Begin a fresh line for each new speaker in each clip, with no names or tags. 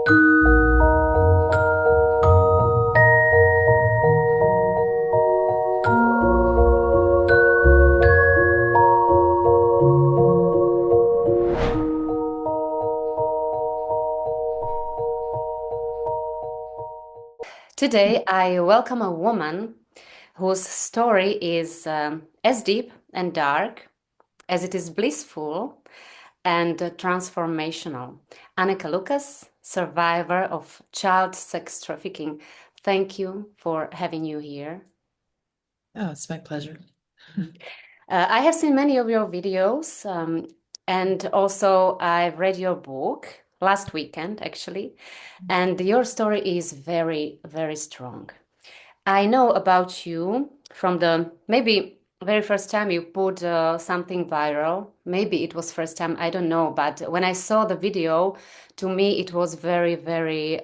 Today, I welcome a woman whose story is as deep and dark as it is blissful and transformational. Anneke Lucas, survivor of child sex trafficking. Thank you for having you here.
Oh, it's my pleasure.
I have seen many of your videos, and also I've read your book last weekend, actually, and your story is very, very strong. I know about you from the maybe very first time you put something viral. Maybe it was first time, I don't know, but when I saw the video, to me it was very, very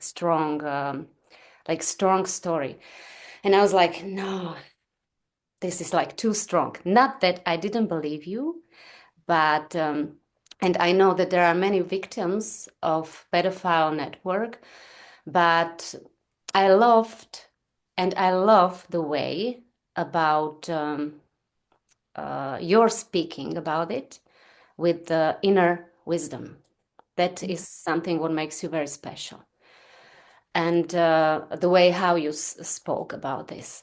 strong, like strong story. And I was like, no, this is like too strong. Not that I didn't believe you, but and I know that there are many victims of pedophile network, but I loved and I love the way about your speaking about it with the inner wisdom. That is something what makes you very special. And the way how you spoke about this.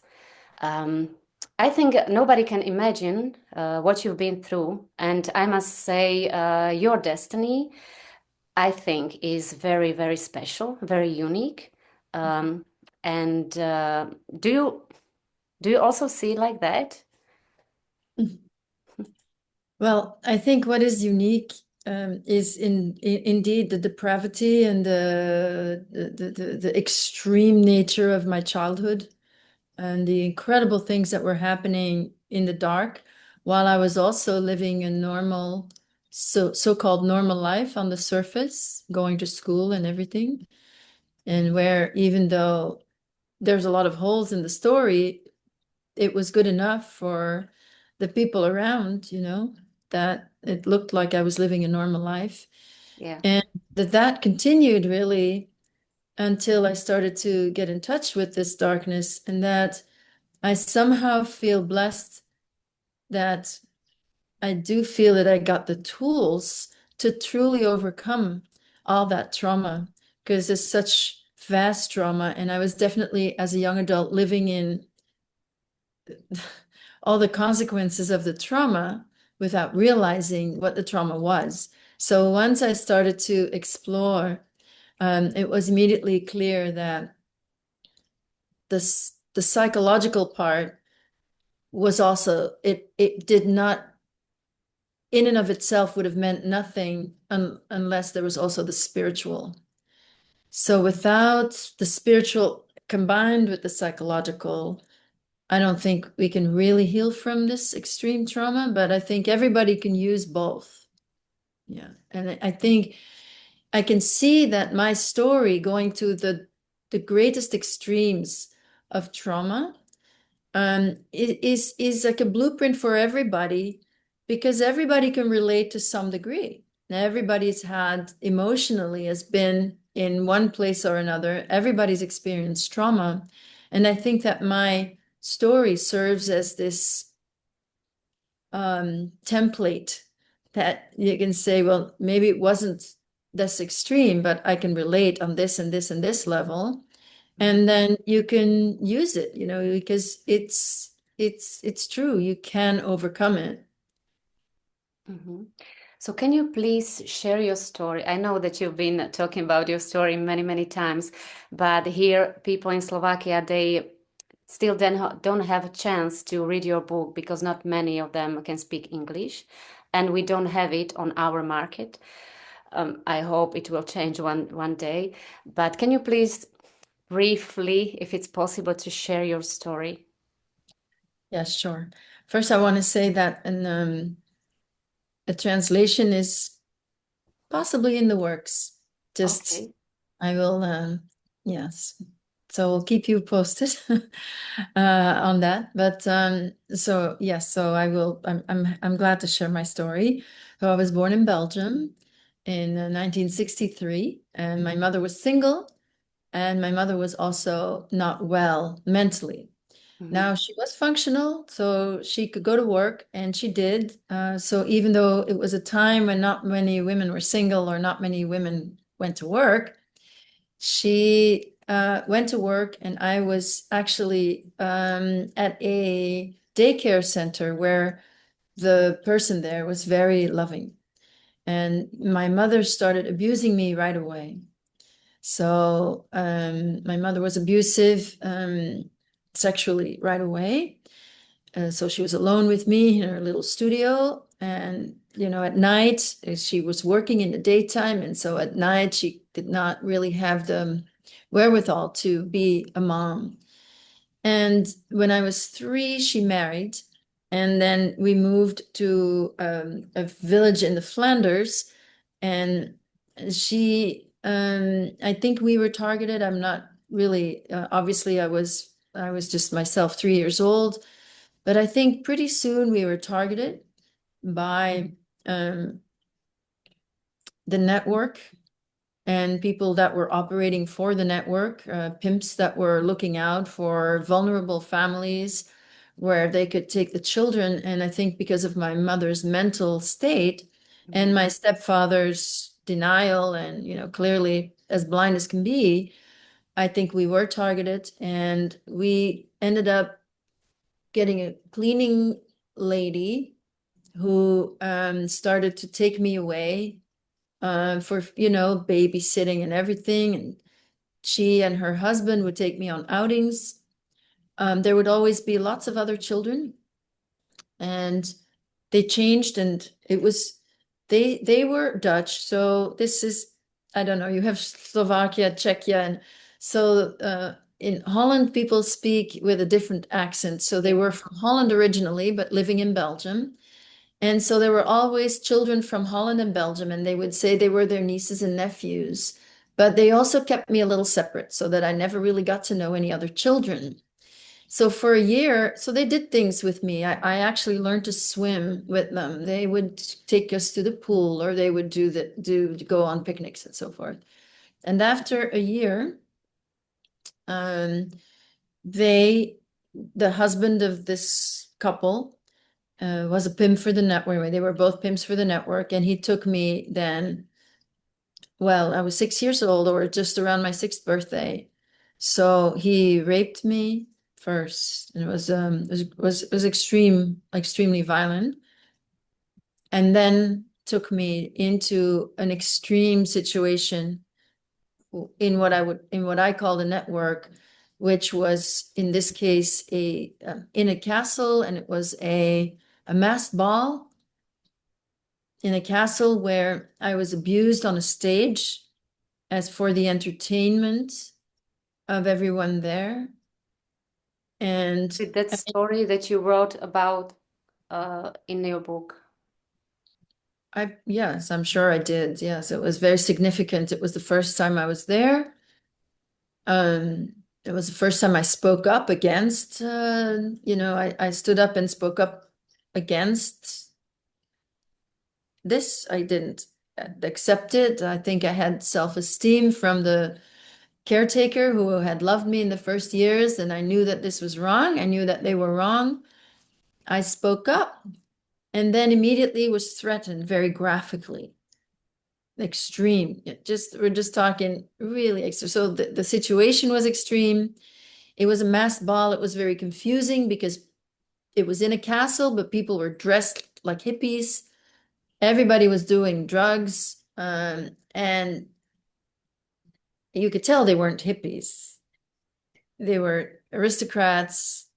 I think nobody can imagine what you've been through. And I must say, your destiny, I think, is very, very special, very unique. And do you also see it like that?
Well, I think what is unique is indeed the depravity and the extreme nature of my childhood and the incredible things that were happening in the dark while I was also living a normal, so-called normal life on the surface, going to school and everything. And where even though there's a lot of holes in the story, it was good enough for the people around, that it looked like I was living a normal life.
Yeah.
And that continued really until I started to get in touch with this darkness, and that I somehow feel blessed that I do feel that I got the tools to truly overcome all that trauma, because it's such vast trauma. And I was definitely, as a young adult, living in all the consequences of the trauma without realizing what the trauma was. So once I started to explore, it was immediately clear that the psychological part was also, it did not, in and of itself, would have meant nothing unless there was also the spiritual. So without the spiritual combined with the psychological, I don't think we can really heal from this extreme trauma, but I think everybody can use both. Yeah. And I think I can see that my story going to the greatest extremes of trauma is like a blueprint for everybody, because everybody can relate to some degree. Now, everybody's had emotionally has been in one place or another. Everybody's experienced trauma. And I think that my story serves as this template that you can say, well, maybe it wasn't this extreme, but I can relate on this and this and this level. And then you can use it, because it's true. You can overcome it.
Mm-hmm. So can you please share your story? I know that you've been talking about your story many, many times, but here people in Slovakia, they still don't have a chance to read your book because not many of them can speak English, and we don't have it on our market. I hope it will change one day. But can you please briefly, if it's possible, to share your story?
Yes, sure. First, I want to say that a translation is possibly in the works.
Okay.
I will, yes. So we'll keep you posted on that. But so yes, so I will. I'm glad to share my story. So I was born in Belgium, in 1963, and my mother was single, and my mother was also not well mentally. Now, she was functional, so she could go to work, and she did. So even though it was a time when not many women were single or not many women went to work, she went to work, and I was actually at a daycare center where the person there was very loving. And my mother started abusing me right away. So my mother was abusive sexually right away. So she was alone with me in her little studio. And, at night, she was working in the daytime. And so at night, she did not really have the wherewithal to be a mom. And when I was 3, she married. And then we moved to a village in the Flanders. And I think we were targeted. I'm not really, obviously I was just myself, 3 years old, but I think pretty soon we were targeted by the network and people that were operating for the network, pimps that were looking out for vulnerable families where they could take the children. And I think because of my mother's mental state and my stepfather's denial and, clearly as blind as can be, I think we were targeted, and we ended up getting a cleaning lady who started to take me away for, babysitting and everything. And she and her husband would take me on outings. There would always be lots of other children, and they changed, and they were Dutch. So this is, I don't know, you have Slovakia, Czechia, and so in Holland, people speak with a different accent. So they were from Holland originally, but living in Belgium. And so there were always children from Holland and Belgium, and they would say they were their nieces and nephews. But they also kept me a little separate so that I never really got to know any other children. So for a year, so they did things with me. I actually learned to swim with them. They would take us to the pool, or they would go on picnics and so forth. And after a year, the husband of this couple was a pimp for the network. They were both pimps for the network, and he took me then. Well, I was 6 years old, or just around my 6th birthday. So he raped me first, and it was extremely violent, and then took me into an extreme situation in what I call the network, which was in this case in a castle, and it was a masked ball in a castle where I was abused on a stage as for the entertainment of everyone there. And
that story that you wrote about in your book.
Yes, I'm sure I did. Yes, it was very significant. It was the first time I was there. It was the first time I spoke up against, I stood up and spoke up against this. I didn't accept it. I think I had self-esteem from the caretaker who had loved me in the first years, and I knew that this was wrong. I knew that they were wrong. I spoke up, and then immediately was threatened very graphically. Extreme. We're just talking really extreme. So the situation was extreme. It was a masked ball. It was very confusing because it was in a castle, but people were dressed like hippies. Everybody was doing drugs, and you could tell they weren't hippies. They were aristocrats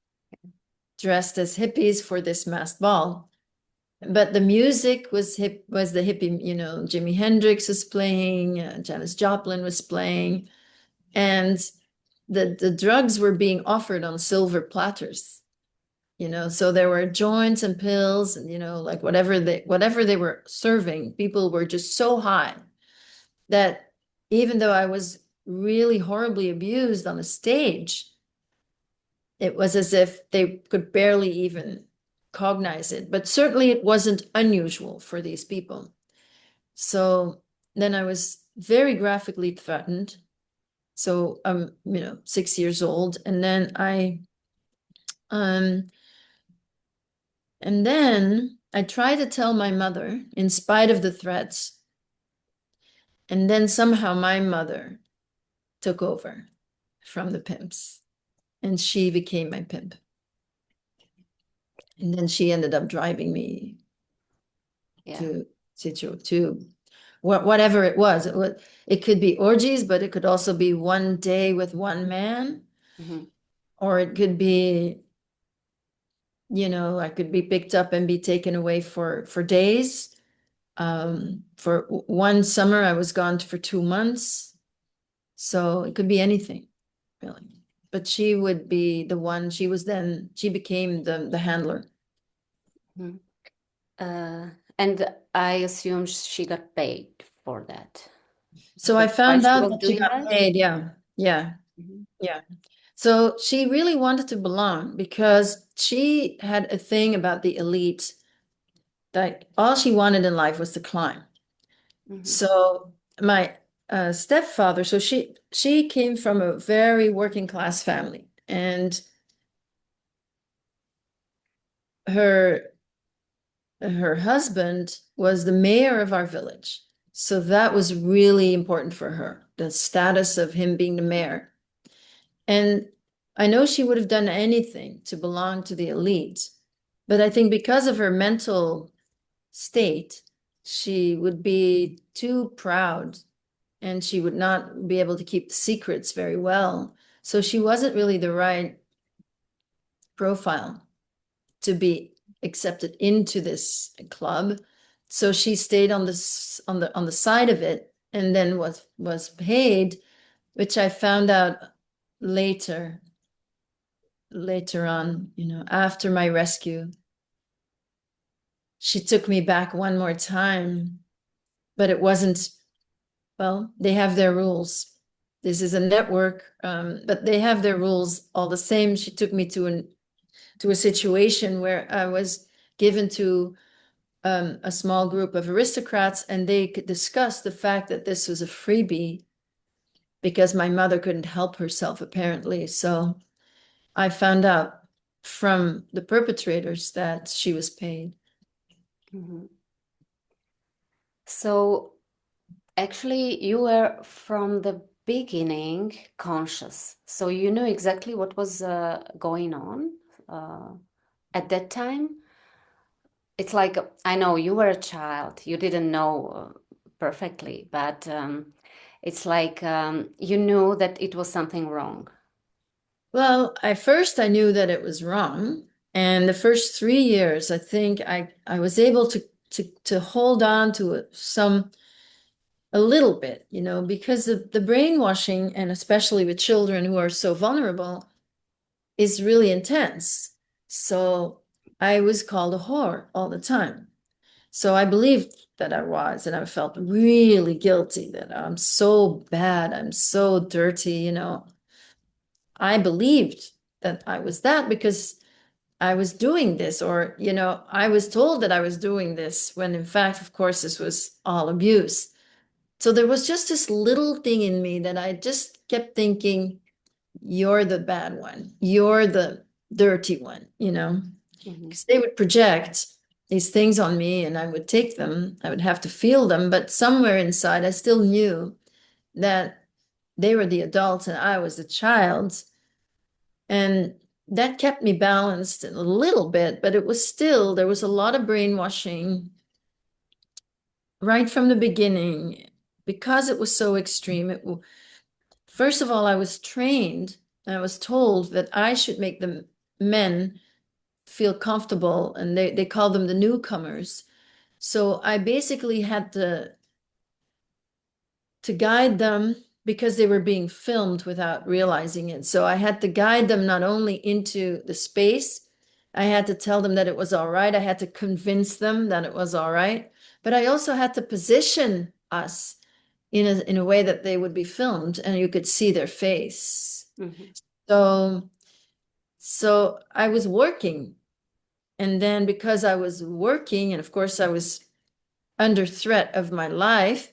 dressed as hippies for this masked ball. But the music was the hippie, Jimi Hendrix was playing, Janis Joplin was playing, and the drugs were being offered on silver platters, so there were joints and pills, and, like whatever they were serving, people were just so high that even though I was really horribly abused on a stage, it was as if they could barely even cognize it. But certainly it wasn't unusual for these people. So then I was very graphically threatened. So I'm, 6 years old. And then I tried to tell my mother in spite of the threats. And then somehow my mother took over from the pimps and she became my pimp. And then she ended up driving me to whatever it was. It could be orgies, but it could also be one day with one man.
Mm-hmm.
Or it could be, I could be picked up and be taken away for days. For one summer, I was gone for 2 months. So it could be anything, really. But she would be the one, she became the handler.
Mm-hmm. And I assume she got paid for that.
So I found
While she
out
was
that she
doing
got
that?
paid. Yeah.
Mm-hmm.
Yeah. So she really wanted to belong because she had a thing about the elite that all she wanted in life was to climb.
Mm-hmm.
So my stepfather, so she came from a very working class family, and her husband was the mayor of our village. So that was really important for her, the status of him being the mayor. And I know she would have done anything to belong to the elite, but I think because of her mental state, she would be too proud and she would not be able to keep the secrets very well. So she wasn't really the right profile to be accepted into this club. So she stayed on the side of it and then was paid, which I found out later on, after my rescue. She took me back one more time, but it wasn't, well, they have their rules. This is a network, but they have their rules all the same. She took me to a situation where I was given to a small group of aristocrats, and they could discuss the fact that this was a freebie because my mother couldn't help herself, apparently. So I found out from the perpetrators that she was paid.
Mm-hmm. So actually, you were from the beginning conscious. So you knew exactly what was going on at that time. It's like, I know you were a child, you didn't know perfectly, but it's like you knew that it was something wrong.
Well, at first I knew that it was wrong. And the first 3 years, I think I was able to hold on to it a little bit, because the brainwashing, and especially with children who are so vulnerable, is really intense. So I was called a whore all the time. So I believed that I was, and I felt really guilty that I'm so bad, I'm so dirty, I believed that I was that because I was doing this, or, I was told that I was doing this when in fact, of course, this was all abuse. So there was just this little thing in me that I just kept thinking, you're the bad one, you're the dirty one, because they would project these things on me and I would take them, I would have to feel them, but somewhere inside I still knew that they were the adults and I was the child. And that kept me balanced a little bit, but it was still, there was a lot of brainwashing right from the beginning because it was so extreme. First of all, I was trained and I was told that I should make the men feel comfortable, and they call them the newcomers. So I basically had to guide them because they were being filmed without realizing it. So I had to guide them not only into the space, I had to tell them that it was all right. I had to convince them that it was all right. But I also had to position us in a way that they would be filmed and you could see their face. Mm-hmm. So I was working. And then because I was working, and of course I was under threat of my life,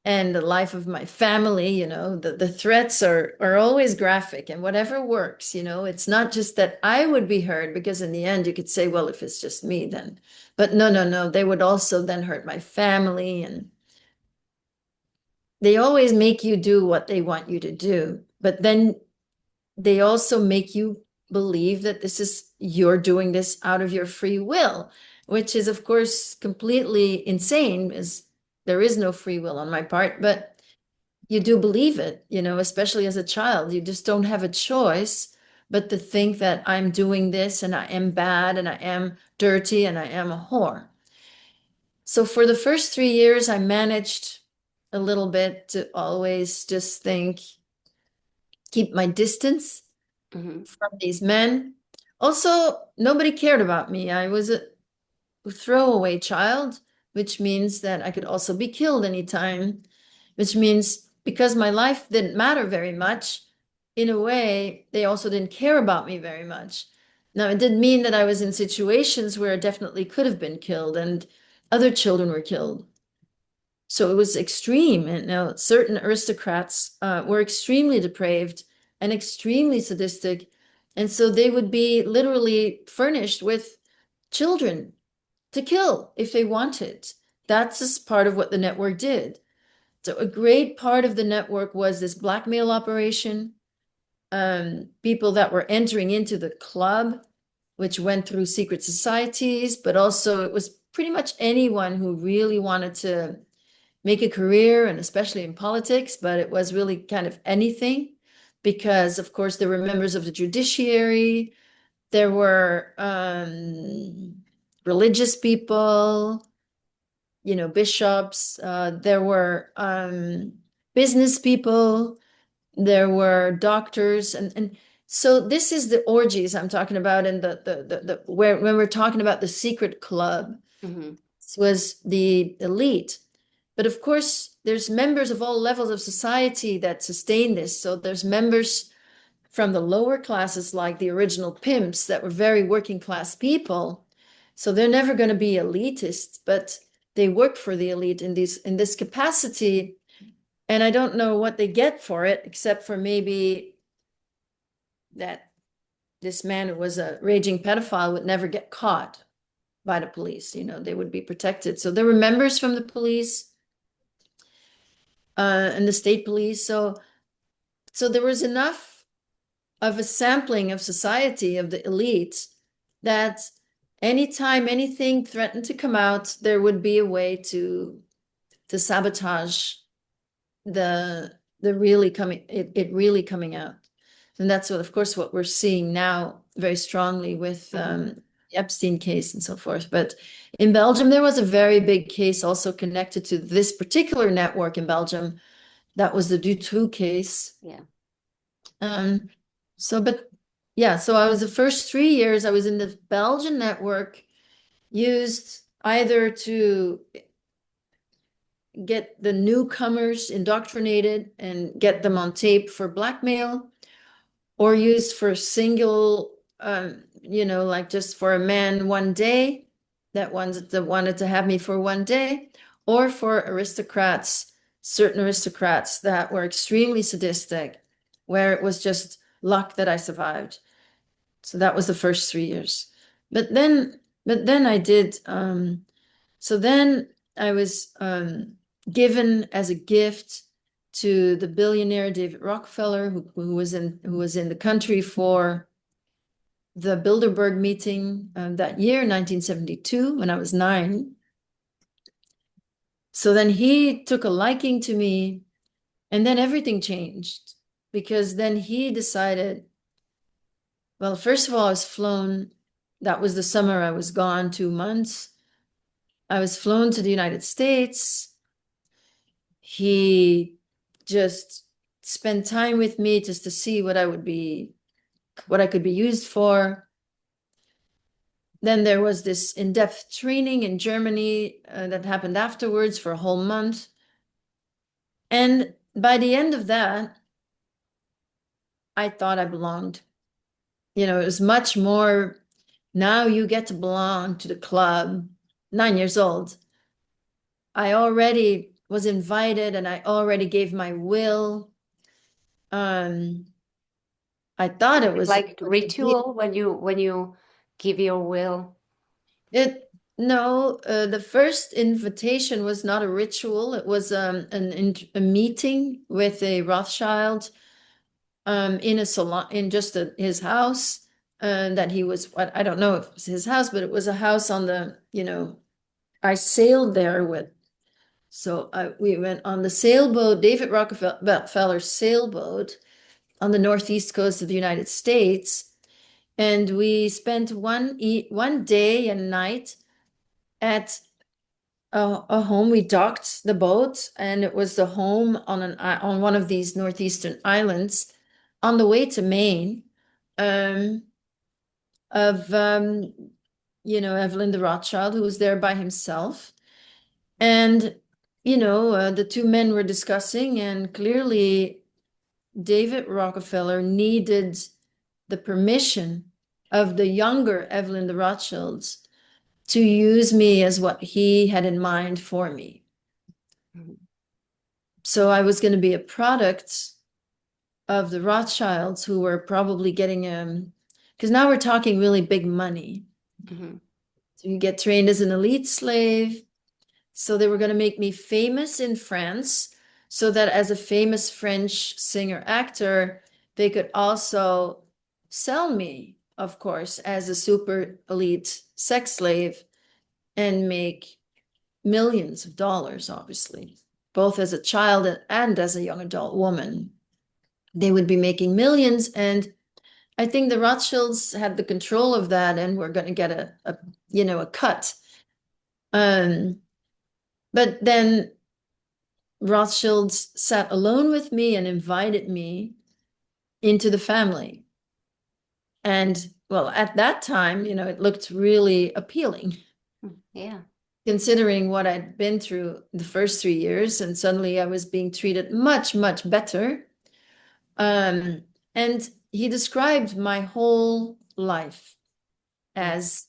and the life of my family, the threats are always graphic, and whatever works, it's not just that I would be hurt, because in the end you could say, well, if it's just me, then, but no, no, no, they would also then hurt my family, and they always make you do what they want you to do, but then they also make you believe that you're doing this out of your free will, which is of course completely insane, as there is no free will on my part, but you do believe it, especially as a child. You just don't have a choice but to think that I'm doing this and I am bad and I am dirty and I am a whore. So for the first 3 years, I managed a little bit to always just keep my distance
Mm-hmm.
from these men. Also, nobody cared about me. I was a throwaway child, which means that I could also be killed anytime, which means because my life didn't matter very much, in a way, they also didn't care about me very much. Now, it didn't mean that I was in situations where I definitely could have been killed and other children were killed. So it was extreme. And now certain aristocrats were extremely depraved and extremely sadistic. And so they would be literally furnished with children to kill if they wanted. That's just part of what the network did. So a great part of the network was this blackmail operation. People that were entering into the club, which went through secret societies, but also it was pretty much anyone who really wanted to make a career, and especially in politics, but it was really kind of anything, because of course there were members of the judiciary, there were religious people, bishops, there were business people, there were doctors, and so this is the orgies I'm talking about, and the where when we're talking about the secret club,
Mm-hmm.
this was the elite. But of course, there's members of all levels of society that sustain this. So there's members from the lower classes, like the original pimps, that were very working class people. So they're never going to be elitists, but they work for the elite in this capacity. And I don't know what they get for it, except for maybe that this man who was a raging pedophile would never get caught by the police. They would be protected. So there were members from the police and the state police. So there was enough of a sampling of society, of the elite, that anytime anything threatened to come out, there would be a way to sabotage the really coming it really coming out. And that's what, of course, what we're seeing now very strongly with the Epstein case and so forth. But in Belgium, there was a very big case also connected to this particular network in Belgium. That was the Dutroux case.
Yeah.
So I was the first 3 years, I was in the Belgian network, used either to get the newcomers indoctrinated and get them on tape for blackmail, or used for single, like just for a man one day that wanted to have me for one day, or for aristocrats, certain aristocrats that were extremely sadistic, where it was just luck that I survived. So that was the first 3 years. But then I did, so then I was given as a gift to the billionaire David Rockefeller, who was in the country for the Bilderberg meeting that year, 1972, when I was 9. So then he took a liking to me, and then everything changed, because then he decided, well, first of all, I was flown. That was the summer I was gone 2 months. I was flown to the United States. He just spent time with me just to see what I could be used for. Then there was this in-depth training in Germany that happened afterwards for a whole month. And by the end of that, I thought I belonged. It was much more, now you get to belong to the club. 9 years old. I already was invited and I already gave my will. I thought it was
like ritual when you give your will.
The first invitation was not a ritual. It was a meeting with a Rothschild in a salon, in just his house. That he was, I don't know if it was his house, but it was a house on the, I sailed there with. So we went on the sailboat, David Rockefeller's sailboat on the northeast coast of the United States. And we spent one day and night at a home. We docked the boat, and it was the home on one of these northeastern islands on the way to Maine, of Evelyn de Rothschild, who was there by himself. And the two men were discussing, and clearly David Rockefeller needed the permission of the younger Evelyn de Rothschilds to use me as what he had in mind for me.
Mhm.
So I was going to be a product of the Rothschilds, who were probably getting because now we're talking really big money.
Mm-hmm.
So you get trained as an elite slave. So they were going to make me famous in France, so that as a famous French singer actor, they could also sell me, of course, as a super elite sex slave and make millions of dollars, obviously, both as a child and as a young adult woman. They would be making millions. And I think the Rothschilds had the control of that and were going to get a cut. But then Rothschilds sat alone with me and invited me into the family. And well, at that time, it looked really appealing.
Yeah.
Considering what I'd been through the first 3 years, and suddenly I was being treated much, much better. And he described my whole life as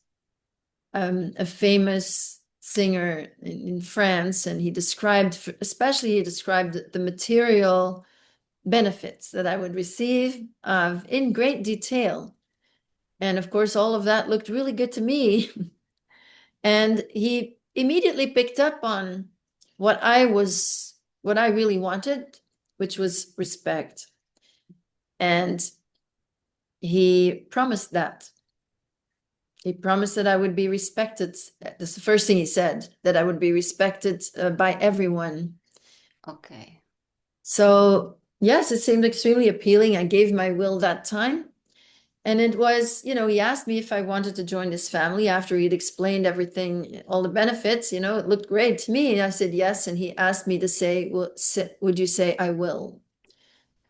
a famous singer in France, and he described the material benefits that I would receive in great detail. And of course, all of that looked really good to me. And he immediately picked up on what I really wanted, which was respect. And he promised that. He promised that I would be respected. That's the first thing he said, that I would be respected by everyone.
Okay.
So, yes, it seemed extremely appealing. I gave my will that time. And it was, he asked me if I wanted to join his family after he'd explained everything, all the benefits. It looked great to me. I said yes. And he asked me to say, well, would you say I will?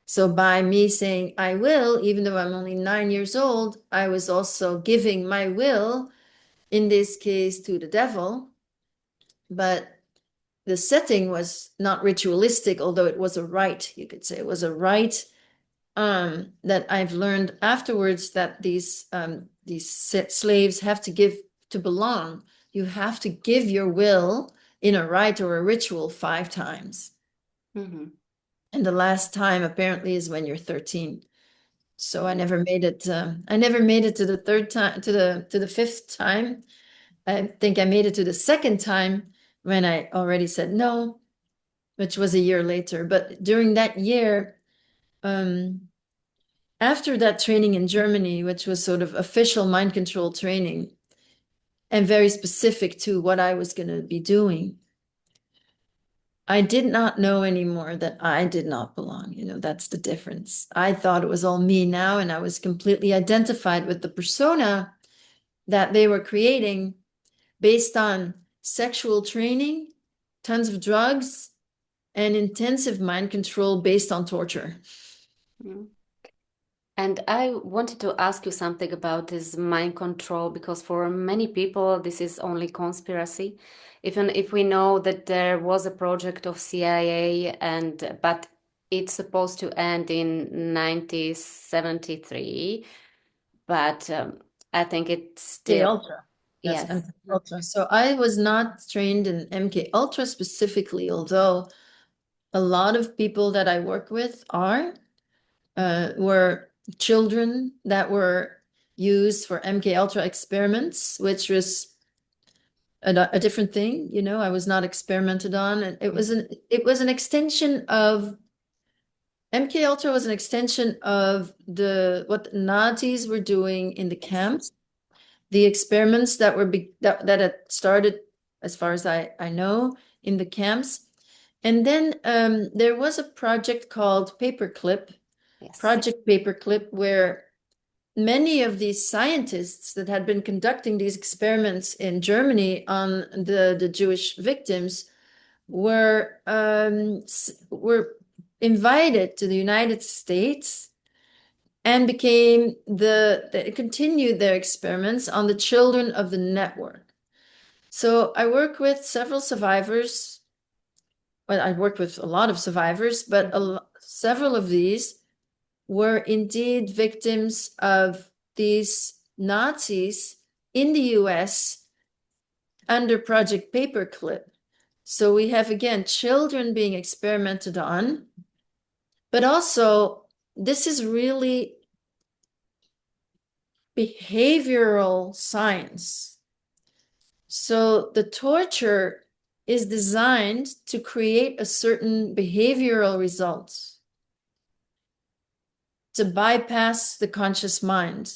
So by me saying I will, even though I'm only 9 years old, I was also giving my will, in this case, to the devil. But the setting was not ritualistic, although it was a rite, you could say. It was a rite that I've learned afterwards, that these slaves have to give to belong. You have to give your will in a rite or a ritual 5 times.
Mm-hmm.
And the last time apparently is when you're 13. So I never made it. I never made it to the third time, to the fifth time. I think I made it to the second time when I already said no, which was a year later. But during that year, after that training in Germany, which was sort of official mind control training and very specific to what I was going to be doing, I did not know anymore that I did not belong. That's the difference. I thought it was all me now, and I was completely identified with the persona that they were creating based on sexual training, tons of drugs, and intensive mind control based on torture.
Mm-hmm. And I wanted to ask you something about this mind control, because for many people, this is only conspiracy. Even if we know that there was a project of CIA, but it's supposed to end in 1973, but I think it's
The
still,
ultra. That's
Yes.
MK Ultra. So I was not trained in MK Ultra specifically, although a lot of people that I work with were children that were used for MK Ultra experiments, which was a different thing. You know, I was not experimented on, and it was an extension of MK Ultra was an extension of what the Nazis were doing in the camps, the experiments that that had started, as far as I know, in the camps. And then there was a project called Project Paperclip, where many of these scientists that had been conducting these experiments in Germany on the Jewish victims were invited to the United States and they continued their experiments on the children of the network. So I work with several survivors. Well, I worked with a lot of survivors, but several of these were indeed victims of these Nazis in the US under Project Paperclip. So we have, again, children being experimented on, but also this is really behavioral science. So the torture is designed to create a certain behavioral result, to bypass the conscious mind.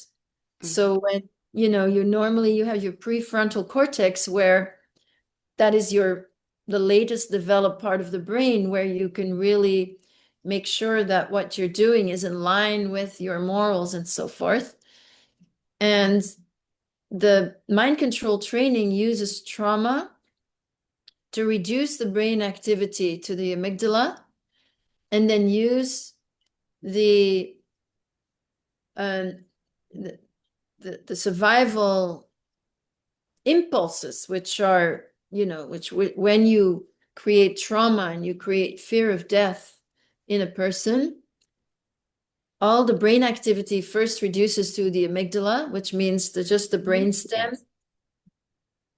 So when, you have your prefrontal cortex, where that is the latest developed part of the brain, where you can really make sure that what you're doing is in line with your morals and so forth. And the mind control training uses trauma to reduce the brain activity to the amygdala, and then use the survival impulses, which are, when you create trauma and you create fear of death in a person, all the brain activity first reduces to the amygdala, which means just the brain stem.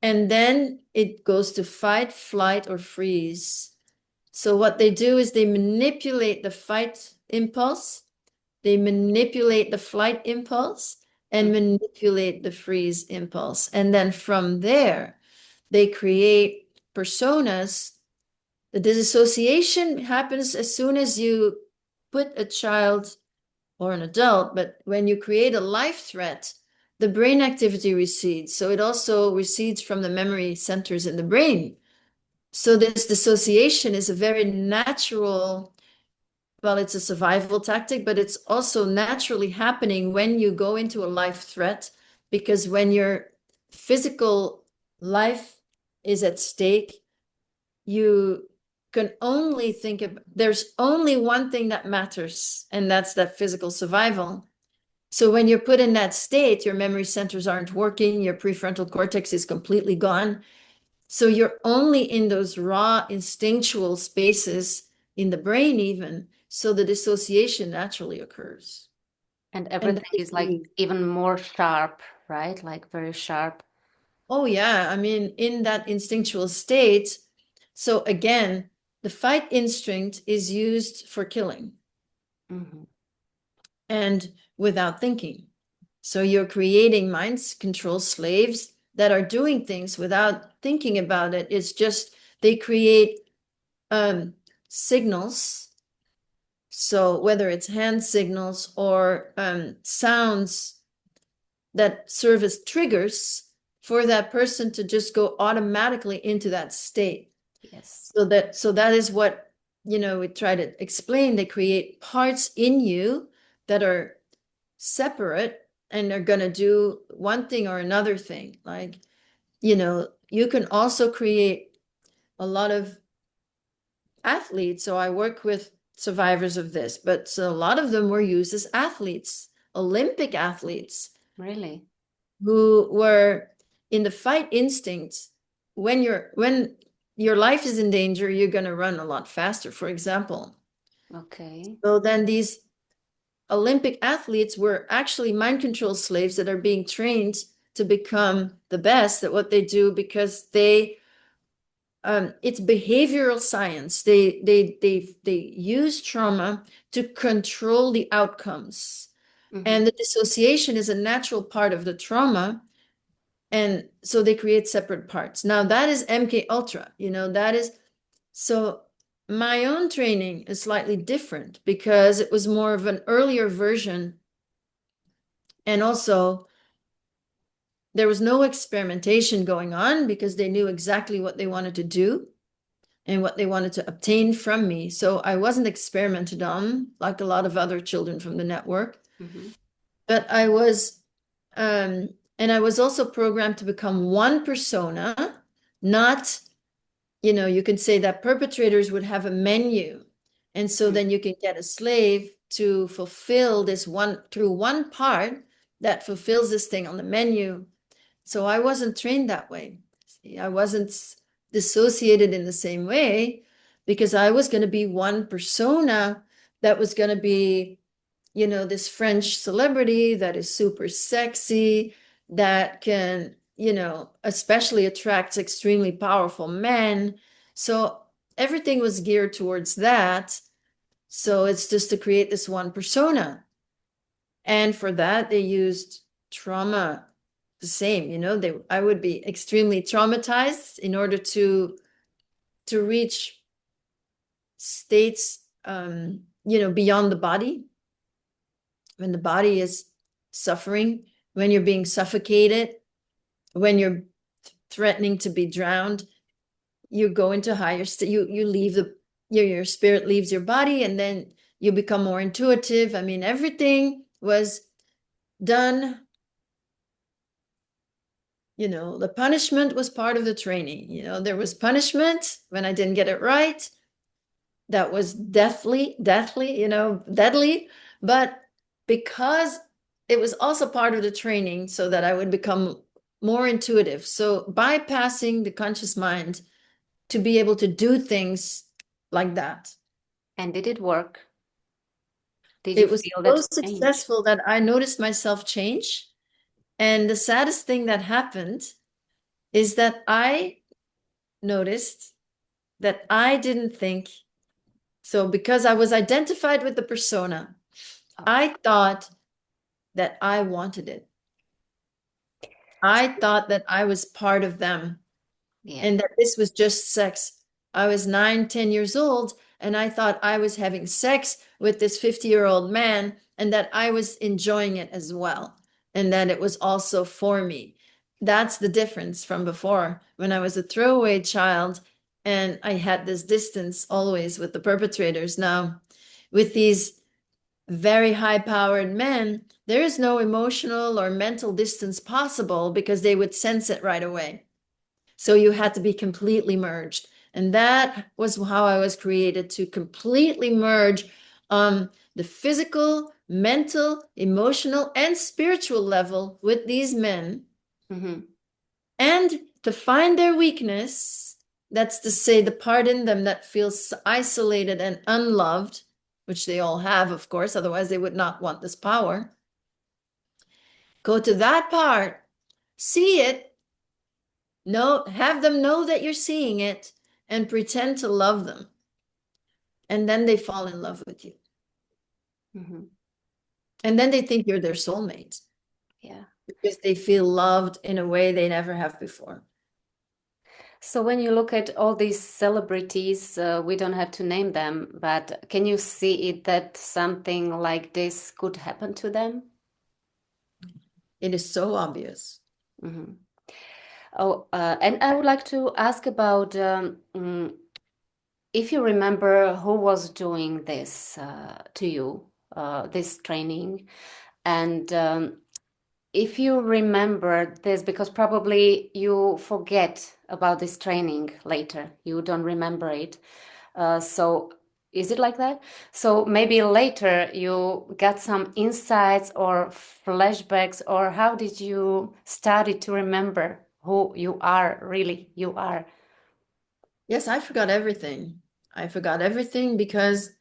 And then it goes to fight, flight, or freeze. So what they do is they manipulate the fight impulse, they manipulate the flight impulse, and manipulate the freeze impulse. And then from there, they create personas. The dissociation happens as soon as you put a child or an adult, but when you create a life threat, the brain activity recedes. So it also recedes from the memory centers in the brain. So this dissociation is a very natural, well, it's a survival tactic, but it's also naturally happening when you go into a life threat, because when your physical life is at stake, you can only think of, there's only one thing that matters, and that's that physical survival. So when you're put in that state, your memory centers aren't working, your prefrontal cortex is completely gone. So you're only in those raw instinctual spaces in the brain even. So the dissociation naturally occurs.
And everything is like even more sharp, right? Like very sharp.
Oh yeah, I mean, in that instinctual state. So again, the fight instinct is used for killing. And without thinking. So you're creating mind control slaves that are doing things without thinking about it. It's just they create signals. So whether it's hand signals or sounds that serve as triggers for that person to just go automatically into that state.
Yes.
So that is what, we try to explain. They create parts in you that are separate and are going to do one thing or another thing. Like, you can also create a lot of athletes. So I work with survivors of this, but so a lot of them were used as athletes, Olympic athletes.
Really?
Who were in the fight instinct. When your life is in danger, you're going to run a lot faster, for example.
Okay.
So then these Olympic athletes were actually mind control slaves that are being trained to become the best at what they do because it's behavioral science. They use trauma to control the outcomes. And the dissociation is a natural part of the trauma. And so they create separate parts. Now that is MK Ultra, that is, so my own training is slightly different because it was more of an earlier version. And also there was no experimentation going on because they knew exactly what they wanted to do and what they wanted to obtain from me. So I wasn't experimented on like a lot of other children from the network. But I was, and I was also programmed to become one persona, not, you can say that perpetrators would have a menu. And so then you can get a slave to fulfill this one through one part that fulfills this thing on the menu. So I wasn't trained that way. I wasn't dissociated in the same way because I was going to be one persona that was going to be, this French celebrity that is super sexy, that can, especially attracts extremely powerful men. So everything was geared towards that. So it's just to create this one persona. And for that, they used trauma the same, I would be extremely traumatized in order to reach states, beyond the body. When the body is suffering, when you're being suffocated, when you're threatening to be drowned, you go into higher state, you leave your spirit leaves your body, and then you become more intuitive. I mean, everything was done. The punishment was part of the training. There was punishment when I didn't get it right. That was deadly, deadly. But because it was also part of the training so that I would become more intuitive. So bypassing the conscious mind to be able to do things like that.
And did it work? Did
It
you
was
feel
so
that change?
successful that I noticed myself change. And the saddest thing that happened is that I noticed that I didn't think. So because I was identified with the persona, I thought that I wanted it. I thought that I was part of them.
Yeah.
And that this was just sex. I was 9, 10 years old, and I thought I was having sex with this 50-year-old man, and that I was enjoying it as well, and that it was also for me. That's the difference from before, when I was a throwaway child, and I had this distance always with the perpetrators. Now, with these very high-powered men, there is no emotional or mental distance possible because they would sense it right away. So you had to be completely merged. And that was how I was created, to completely merge on the physical, mental, emotional, and spiritual level with these men. And to find their weakness, that's to say the part in them that feels isolated and unloved, which they all have, of course, otherwise they would not want this power. Go to that part, see it, have them know that you're seeing it, and pretend to love them. And then they fall in love with you. And then they think you're their soulmate.
Yeah.
Because they feel loved in a way they never have before.
So when you look at all these celebrities, we don't have to name them, but can you see it that something like this could happen to them?
It is so obvious.
Oh, and I would like to ask about if you remember who was doing this to you, this training, and if you remember this, because probably you forget about this training later, you don't remember it. So is it like that? So maybe later you got some insights or flashbacks, or how did you start to remember who you are, really, you are?
Yes, I forgot everything. I forgot everything because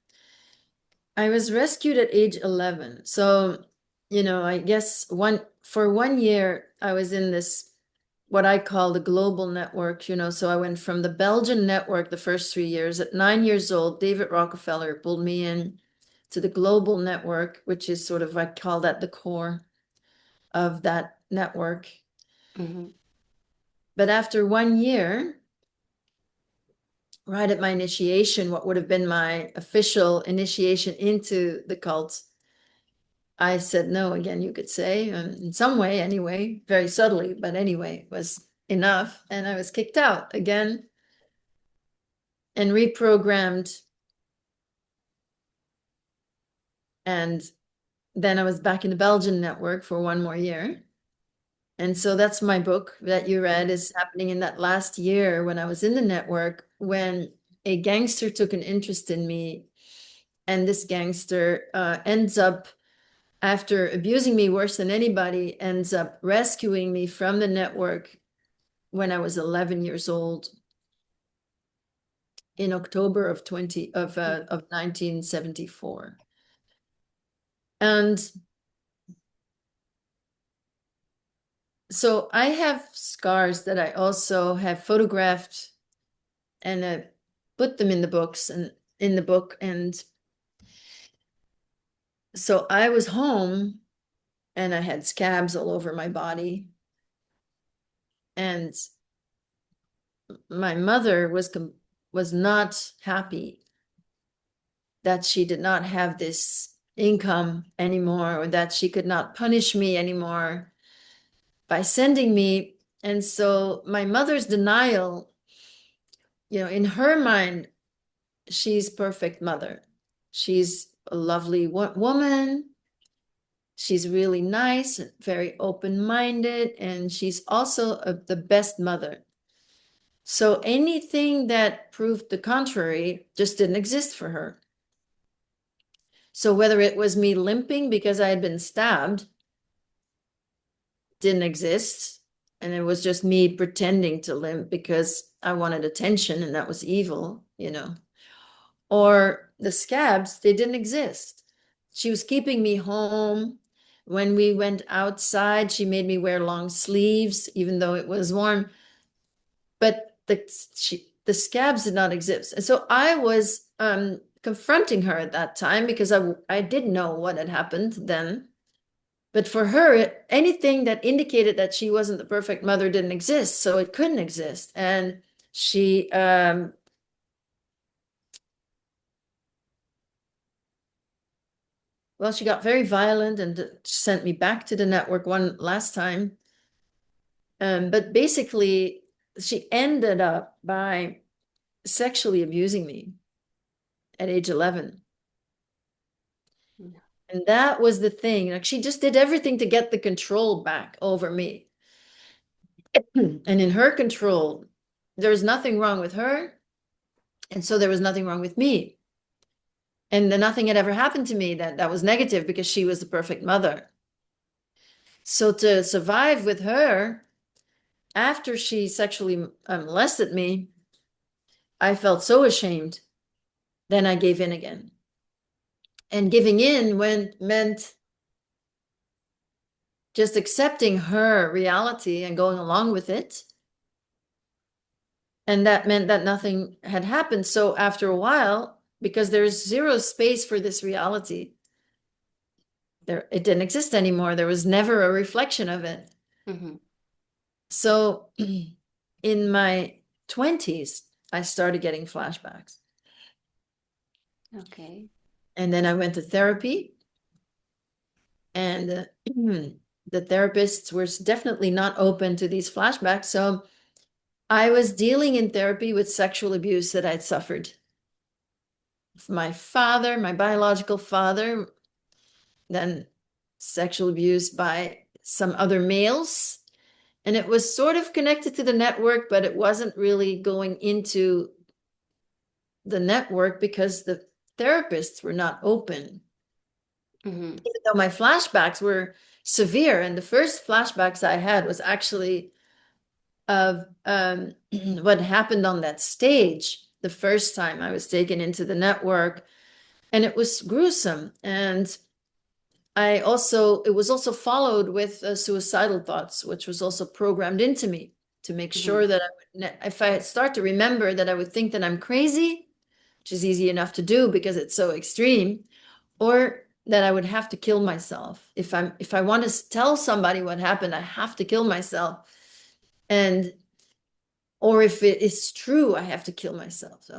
I was rescued at age 11. So I guess for 1 year, I was in this, what I call the global network, so I went from the Belgian network the first 3 years. At 9 years old, David Rockefeller pulled me in to the global network, which is sort of, I call that the core of that network.
Mm-hmm.
But after 1 year, right at my initiation, what would have been my official initiation into the cult, I said no again, you could say, in some way anyway, very subtly, but anyway, it was enough. And I was kicked out again and reprogrammed. And then I was back in the Belgian network for 1 more year. And so that's my book that you read, is happening in that last year when I was in the network, when a gangster took an interest in me. And this gangster ends up, after abusing me worse than anybody, ends up rescuing me from the network when I was 11 years old in October of 1974. And so I have scars that I also have photographed, and I put them in the books and in the book. And so I was home and I had scabs all over my body. And my mother was not happy that she did not have this income anymore, or that she could not punish me anymore by sending me. And so my mother's denial, in her mind, she's perfect mother. She's a lovely woman. She's really nice, very open-minded, and she's also the best mother. So anything that proved the contrary just didn't exist for her. So whether it was me limping because I had been stabbed, didn't exist, and it was just me pretending to limp because I wanted attention, and that was evil, Or the scabs, they didn't exist. She was keeping me home. When we went outside, she made me wear long sleeves, even though it was warm. But the scabs did not exist. And so I was confronting her at that time, because I didn't know what had happened then. But for her, anything that indicated that she wasn't the perfect mother didn't exist, so it couldn't exist. And she well, she got very violent and sent me back to the network one last time. But basically, she ended up by sexually abusing me at age 11.
Yeah.
And that was the thing. Like, she just did everything to get the control back over me. And in her control, there was nothing wrong with her. And so there was nothing wrong with me. And then nothing had ever happened to me that was negative, because she was the perfect mother. So to survive with her, after she sexually molested me, I felt so ashamed. Then I gave in again. And giving in meant just accepting her reality and going along with it. And that meant that nothing had happened. So after a while, because there's zero space for this reality, it didn't exist anymore. There was never a reflection of it.
Mm-hmm.
So in my 20s, I started getting flashbacks.
Okay.
And then I went to therapy, and the therapists were definitely not open to these flashbacks. So I was dealing in therapy with sexual abuse that I'd suffered. My father, my biological father, then sexual abuse by some other males. And it was sort of connected to the network, but it wasn't really going into the network because the therapists were not open.
Mm-hmm.
Even though my flashbacks were severe. And the first flashbacks I had was actually of what happened on that stage the first time I was taken into the network. And it was gruesome. And it was also followed with suicidal thoughts, which was also programmed into me to make sure that if I start to remember that, I would think that I'm crazy, which is easy enough to do because it's so extreme, or that I would have to kill myself. If I want to tell somebody what happened, I have to kill myself. Or if it is true, I have to kill myself.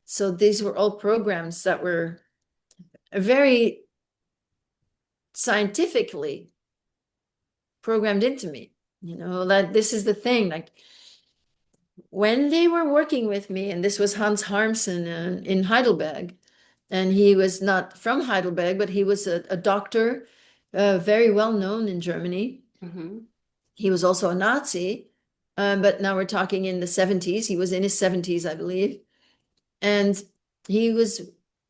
So these were all programs that were very scientifically programmed into me. That this is the thing, like when they were working with me, and this was Hans Harmsen in Heidelberg, and he was not from Heidelberg, but he was a doctor, very well known in Germany. He was also a Nazi, but now we're talking in the 70s. He was in his 70s, I believe. And he was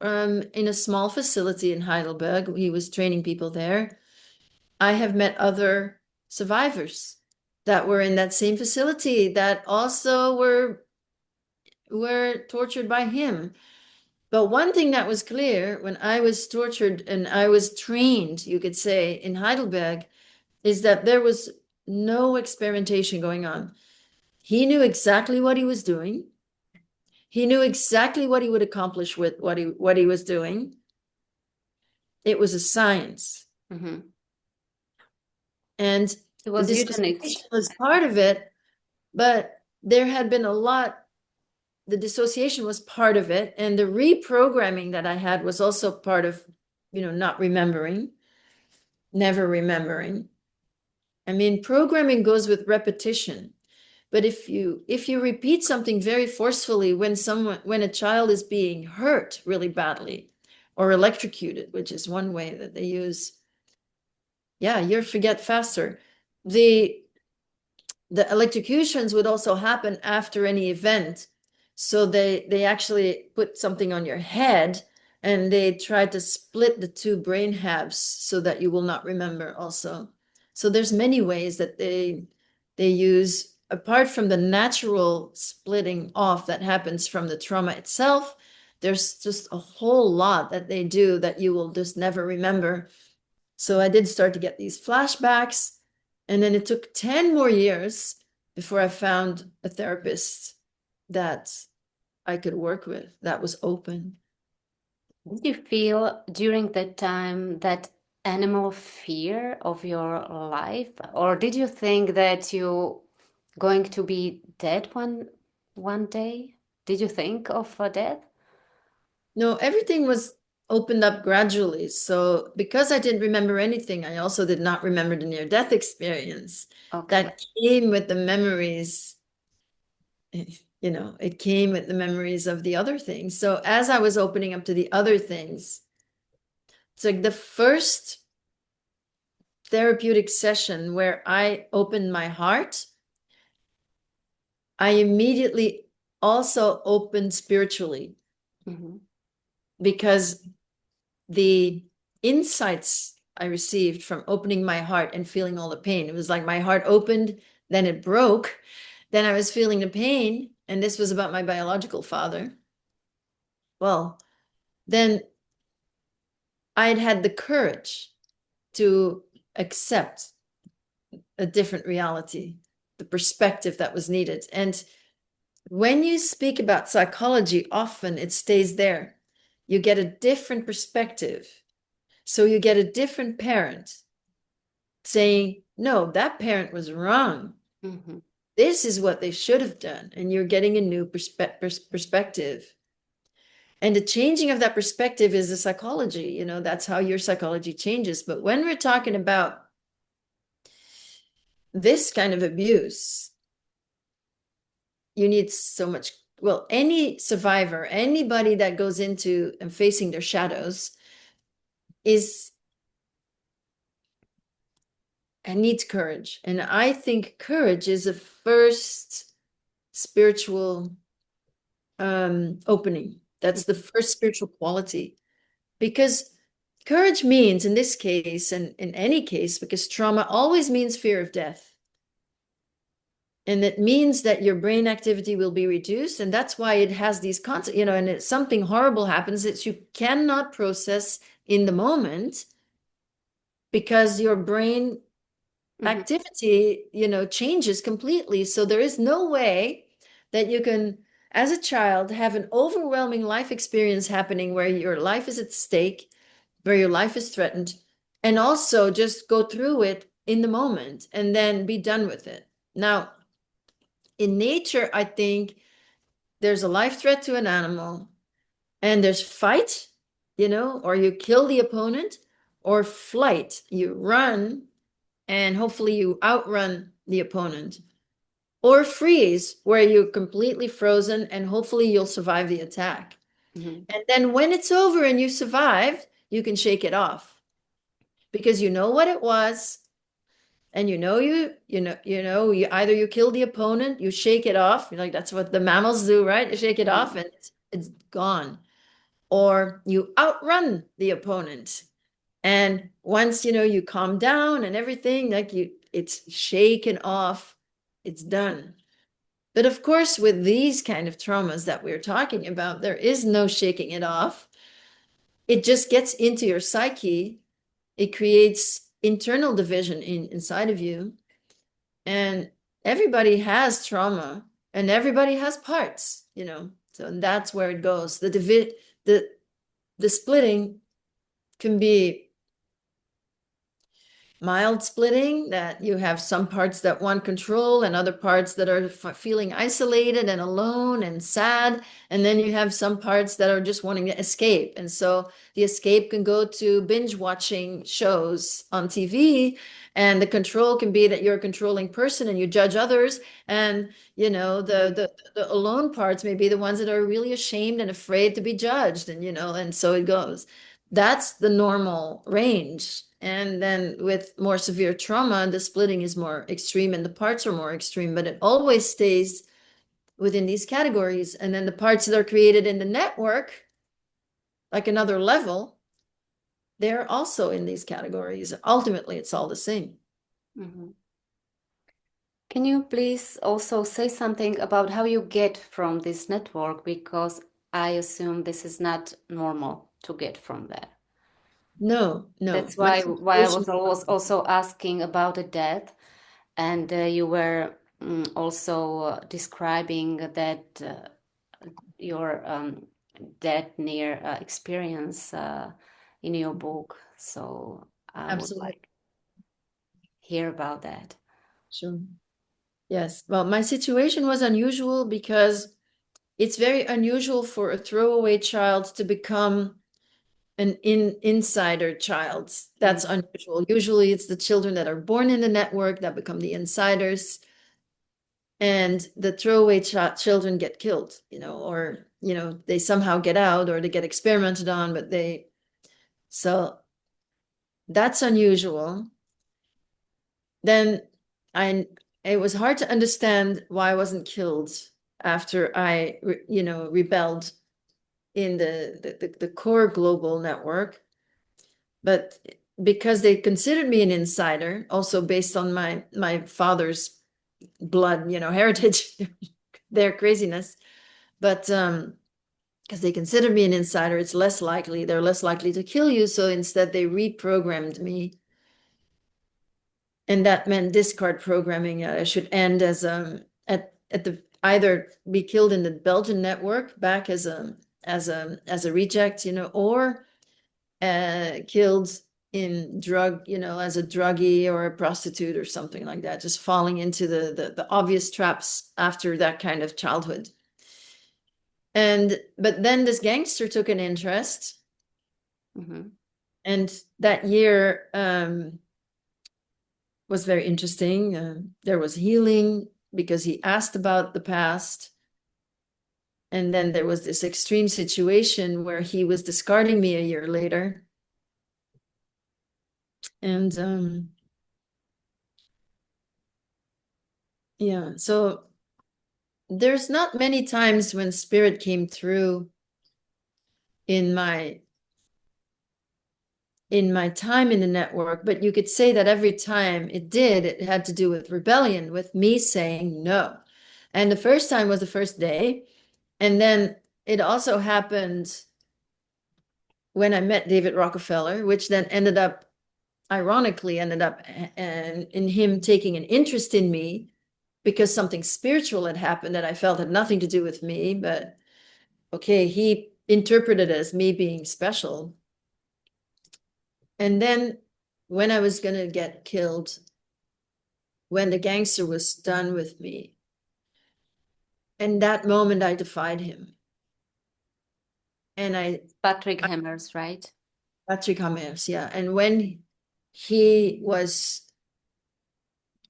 in a small facility in Heidelberg. He was training people there. I have met other survivors that were in that same facility that also were tortured by him. But one thing that was clear when I was tortured and I was trained, you could say, in Heidelberg, is that there was no experimentation going on. He knew exactly what he was doing. He knew exactly what he would accomplish with what he was doing. It was a science. And
it was
the dissociation was part of it, but there had been a lot. The dissociation was part of it, and the reprogramming that I had was also part of, not remembering, never remembering. I mean, programming goes with repetition. But if you repeat something very forcefully when a child is being hurt really badly or electrocuted, which is one way that they use, you forget faster. The electrocutions would also happen after any event. So they actually put something on your head and they try to split the two brain halves so that you will not remember also. So there's many ways that they use, apart from the natural splitting off that happens from the trauma itself. There's just a whole lot that they do that you will just never remember. So I did start to get these flashbacks, and then it took 10 more years before I found a therapist that I could work with, that was open.
Did you feel during that time that animal fear of your life, or did you think that you going to be dead one day? Did you think of death?
No, everything was opened up gradually. So because I didn't remember anything, I also did not remember the near-death experience. That came with the memories. It came with the memories of the other things. So as I was opening up to the other things, it's like the first therapeutic session where I opened my heart, I immediately also opened spiritually. Because the insights I received from opening my heart and feeling all the pain, it was like my heart opened, then it broke, then I was feeling the pain, and this was about my biological father. Well, then I'd had the courage to accept a different reality, the perspective that was needed. And when you speak about psychology, often it stays there. You get a different perspective. So you get a different parent saying, no, that parent was wrong. This is what they should have done. And you're getting a new perspective. And the changing of that perspective is the psychology. That's how your psychology changes. But when we're talking about this kind of abuse, you need so much. Well, any survivor, anybody that goes into and facing their shadows needs courage. And I think courage is a first spiritual opening. That's the first spiritual quality. Because courage means, in this case, and in any case, because trauma always means fear of death. And it means that your brain activity will be reduced. And that's why it has these concepts, and if something horrible happens that you cannot process in the moment, because your brain activity, changes completely. So there is no way that you can, as a child, have an overwhelming life experience happening where your life is at stake, where your life is threatened, and also just go through it in the moment and then be done with it. Now, in nature, I think there's a life threat to an animal, and there's fight, or you kill the opponent, or flight, you run, and hopefully you outrun the opponent, or freeze, where you're completely frozen and hopefully you'll survive the attack. And then when it's over and you survived, you can shake it off because you know what it was. And you either you kill the opponent, you shake it off. Like that's what the mammals do, right? You shake it off and it's gone. Or you outrun the opponent. And once you calm down and everything, it's shaken off, it's done. But of course, with these kind of traumas that we're talking about, there is no shaking it off. It just gets into your psyche. It creates internal division inside of you. And everybody has trauma and everybody has parts, so that's where it goes. The splitting can be mild splitting, that you have some parts that want control and other parts that are feeling isolated and alone and sad. And then you have some parts that are just wanting to escape. And so the escape can go to binge watching shows on TV. And the control can be that you're a controlling person and you judge others. And, the alone parts may be the ones that are really ashamed and afraid to be judged. And, and so it goes. That's the normal range. And then with more severe trauma, the splitting is more extreme and the parts are more extreme, but it always stays within these categories. And then the parts that are created in the network, like another level, they're also in these categories. Ultimately, it's all the same.
Can you please also say something about how you get from this network? Because I assume this is not normal to get from there.
No.
That's why I was also asking about the death, and you were also describing that your death near experience in your book. So I would like hear about that.
Sure. Yes. Well, my situation was unusual because it's very unusual for a throwaway child to become an insider child. That's unusual. Usually it's the children that are born in the network that become the insiders, and the throwaway children get killed, or, they somehow get out or they get experimented on, so that's unusual. Then it was hard to understand why I wasn't killed after I, rebelled in the core global network. But because they considered me an insider, also based on my father's blood, heritage, their craziness. But because they considered me an insider, they're less likely to kill you. So instead they reprogrammed me. And that meant discard programming. I should end as either be killed in the Belgian network back as a reject, or killed in drug, as a druggie or a prostitute or something like that, just falling into the obvious traps after that kind of childhood. But then this gangster took an interest. And that year was very interesting. There was healing because he asked about the past. And then there was this extreme situation where he was discarding me a year later. And yeah, so there's not many times when spirit came through in my time in the network, but you could say that every time it did, it had to do with rebellion, with me saying no. And the first time was the first day. And then it also happened when I met David Rockefeller, which then ended up ironically ended up in him taking an interest in me because something spiritual had happened that I felt had nothing to do with me, but okay, he interpreted it as me being special. And then when I was going to get killed, when the gangster was done with me, in that moment I defied him. And
Patrick Hammers, right?
Patrick Hammers, yeah. And when he was,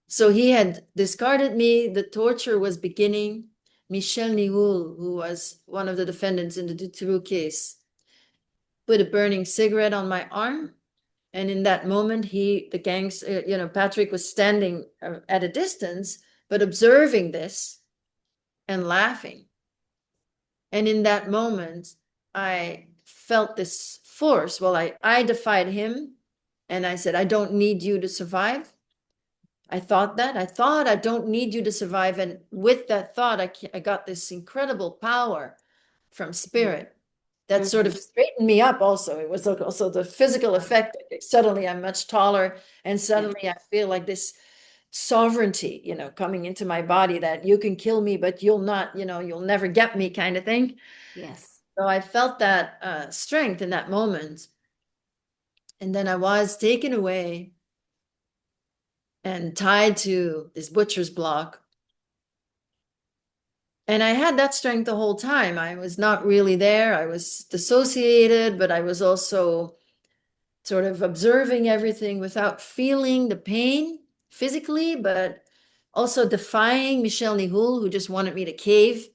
so he had discarded me, the torture was beginning. Michel Nihoul, who was one of the defendants in the Dutroux case, put a burning cigarette on my arm. And in that moment, Patrick was standing at a distance, but observing this and laughing. And in that moment, I felt this force. Well, I defied him and I said, I don't need you to survive. I thought I don't need you to survive. And with that thought, I got this incredible power from spirit that sort of straightened me up also. It was also the physical effect. Suddenly I'm much taller and suddenly I feel like this sovereignty, coming into my body that you can kill me, but you'll not, you'll never get me kind of thing.
Yes.
So I felt that strength in that moment. And then I was taken away and tied to this butcher's block. And I had that strength the whole time. I was not really there. I was dissociated, but I was also sort of observing everything without feeling the pain physically, but also defying Michel Nihoul, who just wanted me to cave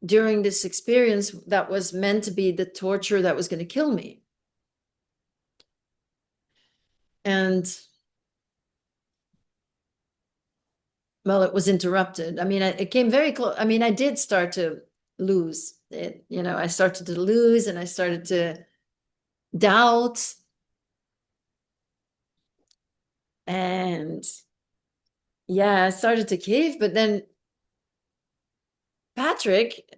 during this experience that was meant to be the torture that was going to kill me. And well, it was interrupted. I mean, it came very close. I mean, I did start to lose it. I started to lose and I started to doubt. And yeah, I started to cave, but then Patrick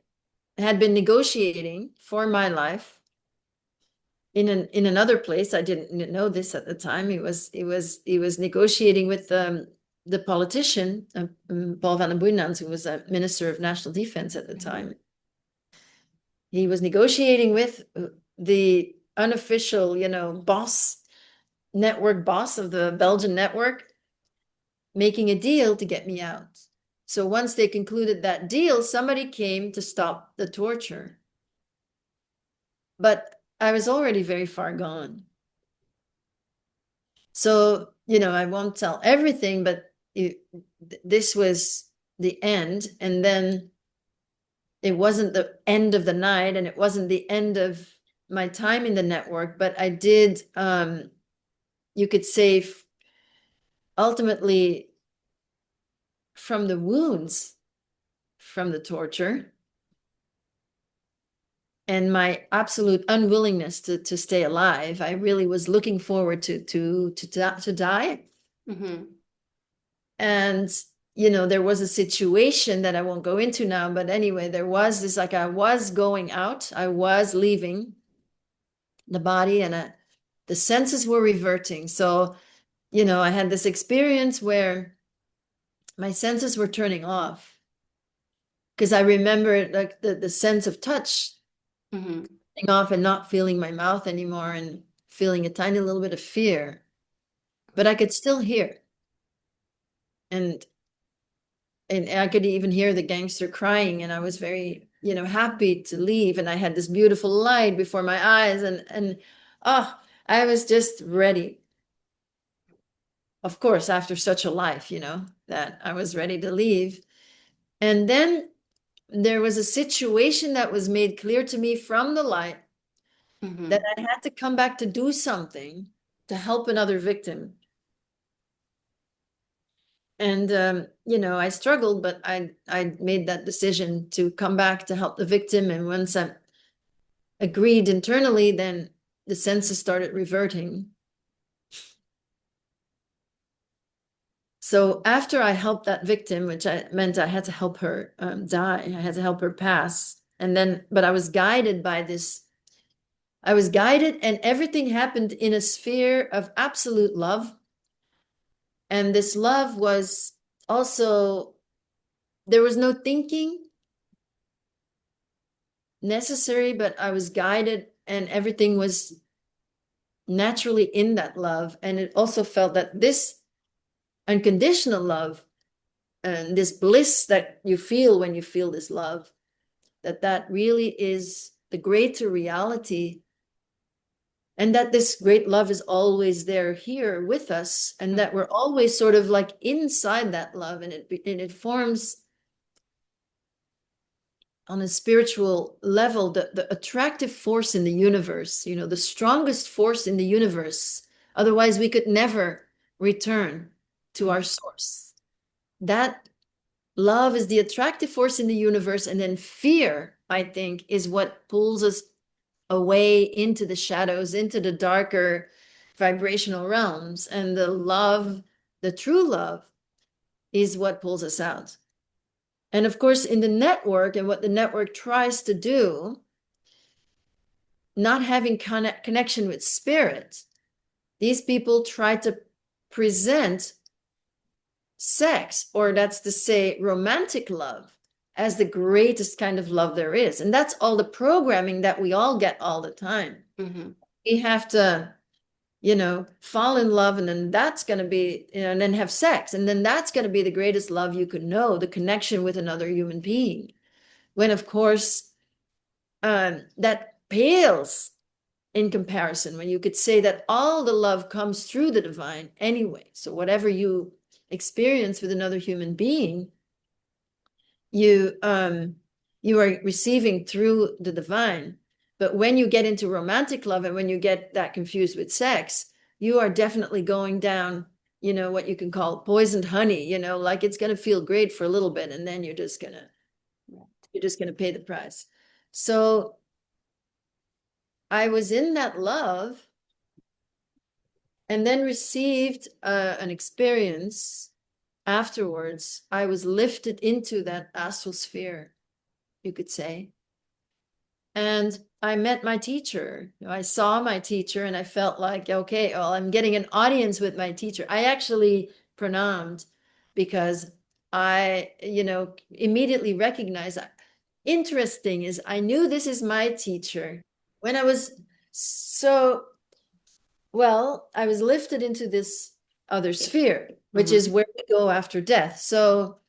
had been negotiating for my life in another place. I didn't know this at the time. He was negotiating with the politician, Paul van den Boeynants, who was a minister of national defense at the time. He was negotiating with the unofficial, network boss of the Belgian network, making a deal to get me out. So once they concluded that deal, somebody came to stop the torture. But I was already very far gone. So, I won't tell everything, but this was the end. And then it wasn't the end of the night and it wasn't the end of my time in the network, but I did, you could say, ultimately, from the wounds from the torture and my absolute unwillingness to stay alive, I really was looking forward to die. And there was a situation that I won't go into now, but anyway, there was this, like, I was going out, I was leaving the body, and the senses were reverting. So I had this experience where my senses were turning off, because I remember like the sense of touch turning off and not feeling my mouth anymore and feeling a tiny little bit of fear, but I could still hear. And I could even hear the gangster crying, and I was very, happy to leave. And I had this beautiful light before my eyes, and I was just ready. Of course, after such a life, that I was ready to leave. And then there was a situation that was made clear to me from the light that I had to come back to do something to help another victim. And, I struggled, but I made that decision to come back to help the victim. And once I agreed internally, then the senses started reverting. So after I helped that victim, which meant I had to help her die, I had to help her pass. And then, but I was guided by this I was guided, and everything happened in a sphere of absolute love. And this love was also, there was no thinking necessary, but I was guided, and everything was naturally in that love. And it also felt that this unconditional love and this bliss that you feel when you feel this love, that really is the greater reality, and that this great love is always there here with us, and that we're always sort of like inside that love, and it forms on a spiritual level the attractive force in the universe, you know, the strongest force in the universe. Otherwise we could never return to our source. That love is the attractive force in the universe, and then fear, I think, is what pulls us away into the shadows, into the darker vibrational realms. And the love, the true love, is what pulls us out. And of course, in the network, and what the network tries to do, not having connection with spirit, these people try to present sex, or that's to say romantic love, as the greatest kind of love there is. And that's all the programming that we all get all the time.
Mm-hmm.
We have to, you know, fall in love, and then that's going to be, you know, and then have sex, and then that's going to be the greatest love you could know, the connection with another human being. When of course that pales in comparison, when you could say that all the love comes through the divine anyway. So whatever you experience with another human being, you are receiving through the divine. But when you get into romantic love, and when you get that confused with sex, you are definitely going down, you know, what you can call poisoned honey, you know, like it's going to feel great for a little bit, and then you're just going to pay the price. So I was in that love, and then received an experience afterwards. I was lifted into that astral sphere, you could say. And I met my teacher. I saw my teacher, and I felt like, okay, well, I'm getting an audience with my teacher. I actually pronamed, because I, you know, immediately recognized that. Interesting is, I knew this is my teacher when I was I was lifted into this other sphere, which is where we go after death. So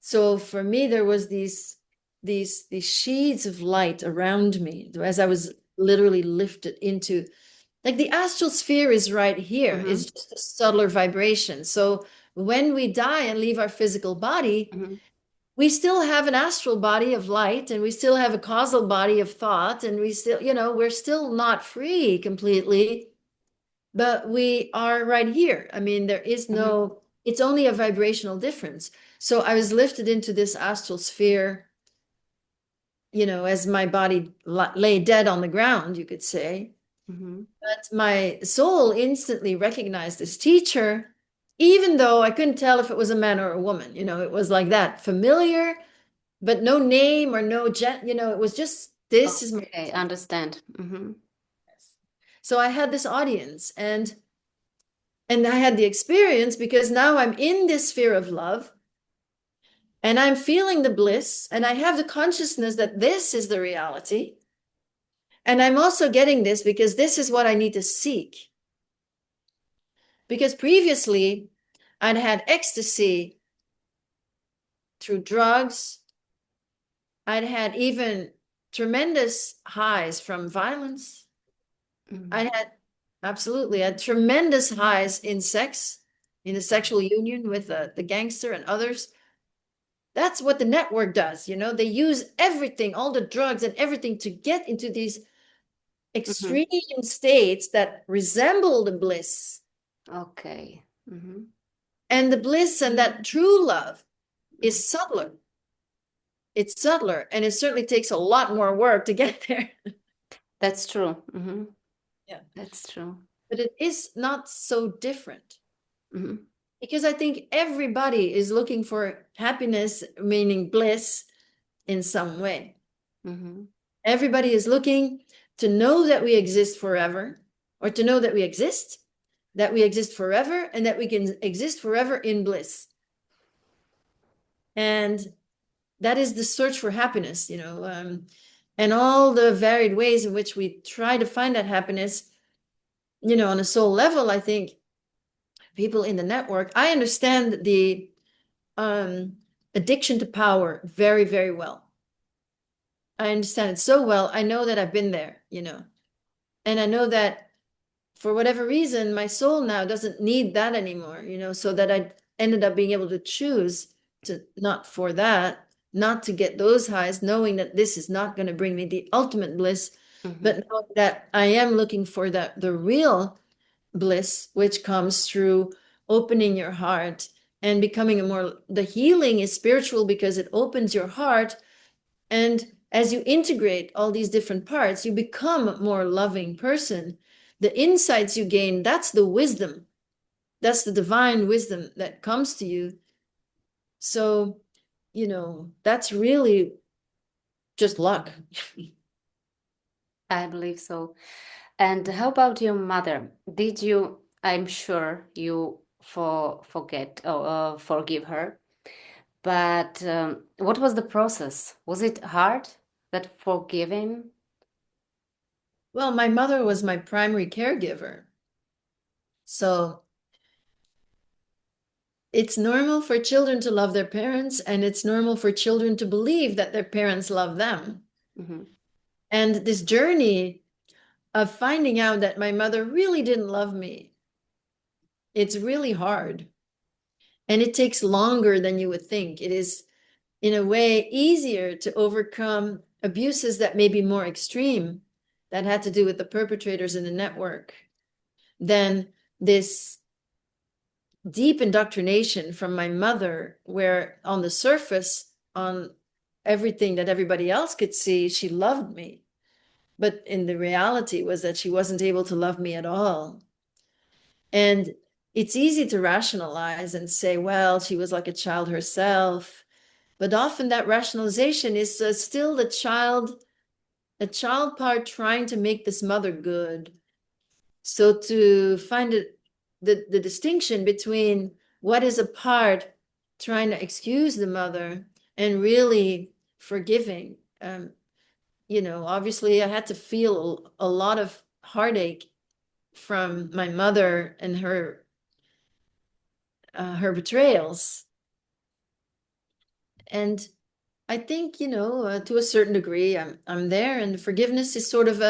for me, there was these sheets of light around me as I was literally lifted into, like, the astral sphere is right here. It's just a subtler vibration. So when we die and leave our physical body, we still have an astral body of light, and we still have a causal body of thought, and we still, you know, we're still not free completely, but we are right here. I mean, there is no, it's only a vibrational difference. So I was lifted into this astral sphere, you know, as my body lay dead on the ground, you could say. But my soul instantly recognized this teacher, even though I couldn't tell if it was a man or a woman. You know, it was like that, familiar, but no name or no you know, it was just, this is my
Okay, understand.
So I had this audience, and I had the experience, because now I'm in this sphere of love, and I'm feeling the bliss, and I have the consciousness that this is the reality. And I'm also getting this because this is what I need to seek. Because previously I'd had ecstasy through drugs. I'd had even tremendous highs from violence. I had tremendous highs in sex, in a sexual union with the gangster and others. That's what the network does. You know, they use everything, all the drugs and everything, to get into these extreme states that resemble the bliss.
Okay.
And the bliss and that true love is subtler. It's subtler, and it certainly takes a lot more work to get there.
That's true.
Yeah,
that's true.
But it is not so different. Because I think everybody is looking for happiness, meaning bliss, in some way. Everybody is looking to know that we exist forever, or to know that we exist forever, and that we can exist forever in bliss. And that is the search for happiness, and all the varied ways in which we try to find that happiness, on a soul level. I think people in the network, I understand the addiction to power very, very well. I understand it so well. I know that I've been there, and I know that for whatever reason, my soul now doesn't need that anymore, so that I ended up being able to choose to not to get those highs, knowing that this is not going to bring me the ultimate bliss, but knowing that I am looking for the real bliss, which comes through opening your heart and becoming the healing is spiritual because it opens your heart. And as you integrate all these different parts, you become a more loving person. The insights you gain, that's the wisdom. That's the divine wisdom that comes to you. So, that's really just luck.
I believe so. And how about your mother? Did you, I'm sure you forget or forgive her, but what was the process? Was it hard, that forgiving?
Well, my mother was my primary caregiver. So it's normal for children to love their parents, and it's normal for children to believe that their parents love them. And this journey of finding out that my mother really didn't love me, it's really hard. And it takes longer than you would think. It is, in a way, easier to overcome abuses that may be more extreme, that had to do with the perpetrators in the network, than this deep indoctrination from my mother, where on the surface, on everything that everybody else could see, she loved me. But in the reality was that she wasn't able to love me at all. And it's easy to rationalize and say, well, she was like a child herself. But often that rationalization is still a child part trying to make this mother good. So to find the distinction between what is a part trying to excuse the mother and really forgiving, obviously I had to feel a lot of heartache from my mother and her betrayals. And I think, to a certain degree, I'm there, and forgiveness is sort of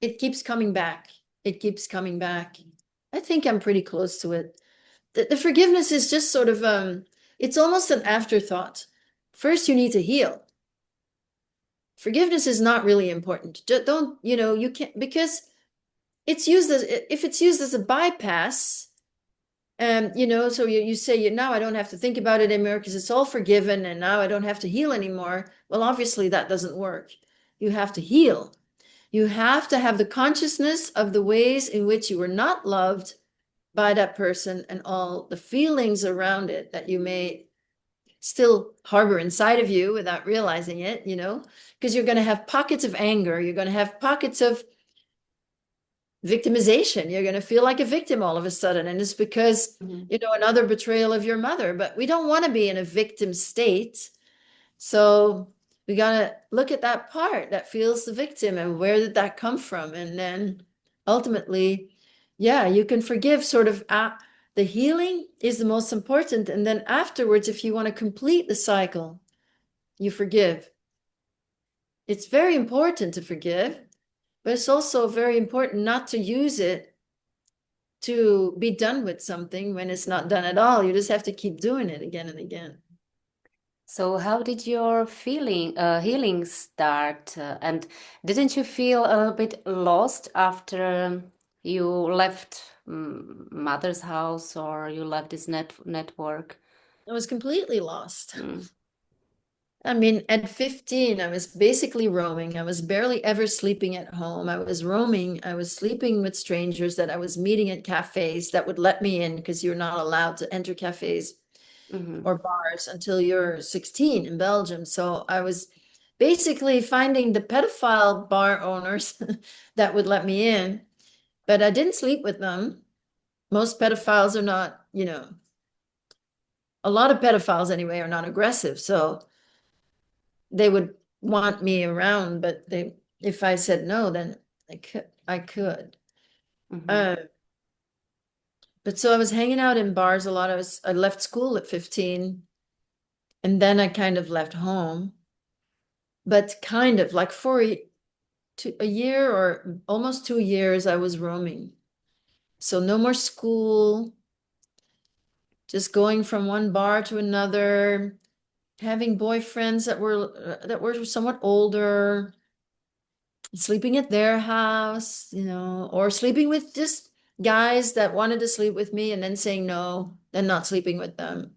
it keeps coming back. It keeps coming back. I think I'm pretty close to it. The forgiveness is just sort of, it's almost an afterthought. First, you need to heal. Forgiveness is not really important. Don't, you can't, because if it's used as a bypass, so you say, now I don't have to think about it anymore because it's all forgiven, and now I don't have to heal anymore. Well, obviously that doesn't work. You have to heal. You have to have the consciousness of the ways in which you were not loved by that person and all the feelings around it that you may still harbor inside of you without realizing it, because you're going to have pockets of anger. You're going to have pockets of victimization. You're going to feel like a victim all of a sudden. And it's because, another betrayal of your mother. But we don't want to be in a victim state. So we got to look at that part that feels the victim, and where did that come from? And then ultimately, you can forgive. Sort of the healing is the most important. And then afterwards, if you want to complete the cycle, you forgive. It's very important to forgive. But it's also very important not to use it to be done with something when it's not done at all. You just have to keep doing it again and again.
So how did your healing start? And didn't you feel a little bit lost after you left mother's house, or you left this network?
I was completely lost. I mean, at 15, I was basically roaming. I was barely ever sleeping at home. I was roaming. I was sleeping with strangers that I was meeting at cafes that would let me in, because you're not allowed to enter cafes or bars until you're 16 in Belgium. So I was basically finding the pedophile bar owners that would let me in, but I didn't sleep with them. Most pedophiles are not, a lot of pedophiles anyway are not aggressive, so they would want me around, but if I said no, then I could. But so I was hanging out in bars a lot. I left school at 15, and then I kind of left home, but kind of like for a year or almost 2 years, I was roaming. So no more school, just going from one bar to another, having boyfriends that were somewhat older, sleeping at their house, or sleeping with just guys that wanted to sleep with me and then saying no, then not sleeping with them.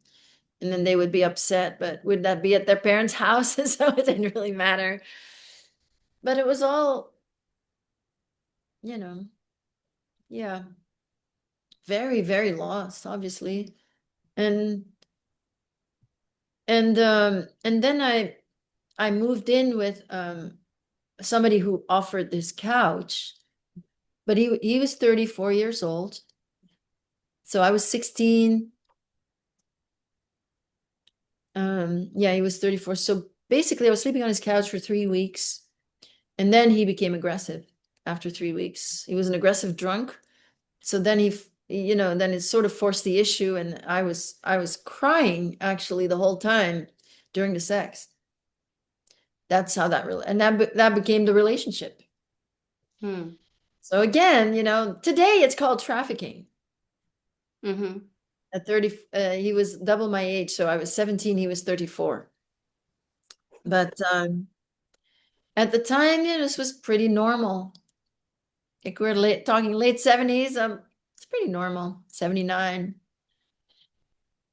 And then they would be upset, but would that be at their parents' house? So it didn't really matter. But it was all, yeah, very, very lost, obviously. And then I moved in with somebody who offered this couch, but he was 34 years old. So I was 16. Yeah, he was 34. So basically I was sleeping on his couch for 3 weeks, and then he became aggressive after 3 weeks. He was an aggressive drunk. So then then it sort of forced the issue, and I was crying actually the whole time during the sex. That's how that became the relationship. So again, today it's called trafficking. At 30, he was double my age, so I was 17, he was 34. But at the time, this was pretty normal. Like we're talking late 70s, it's pretty normal, 79.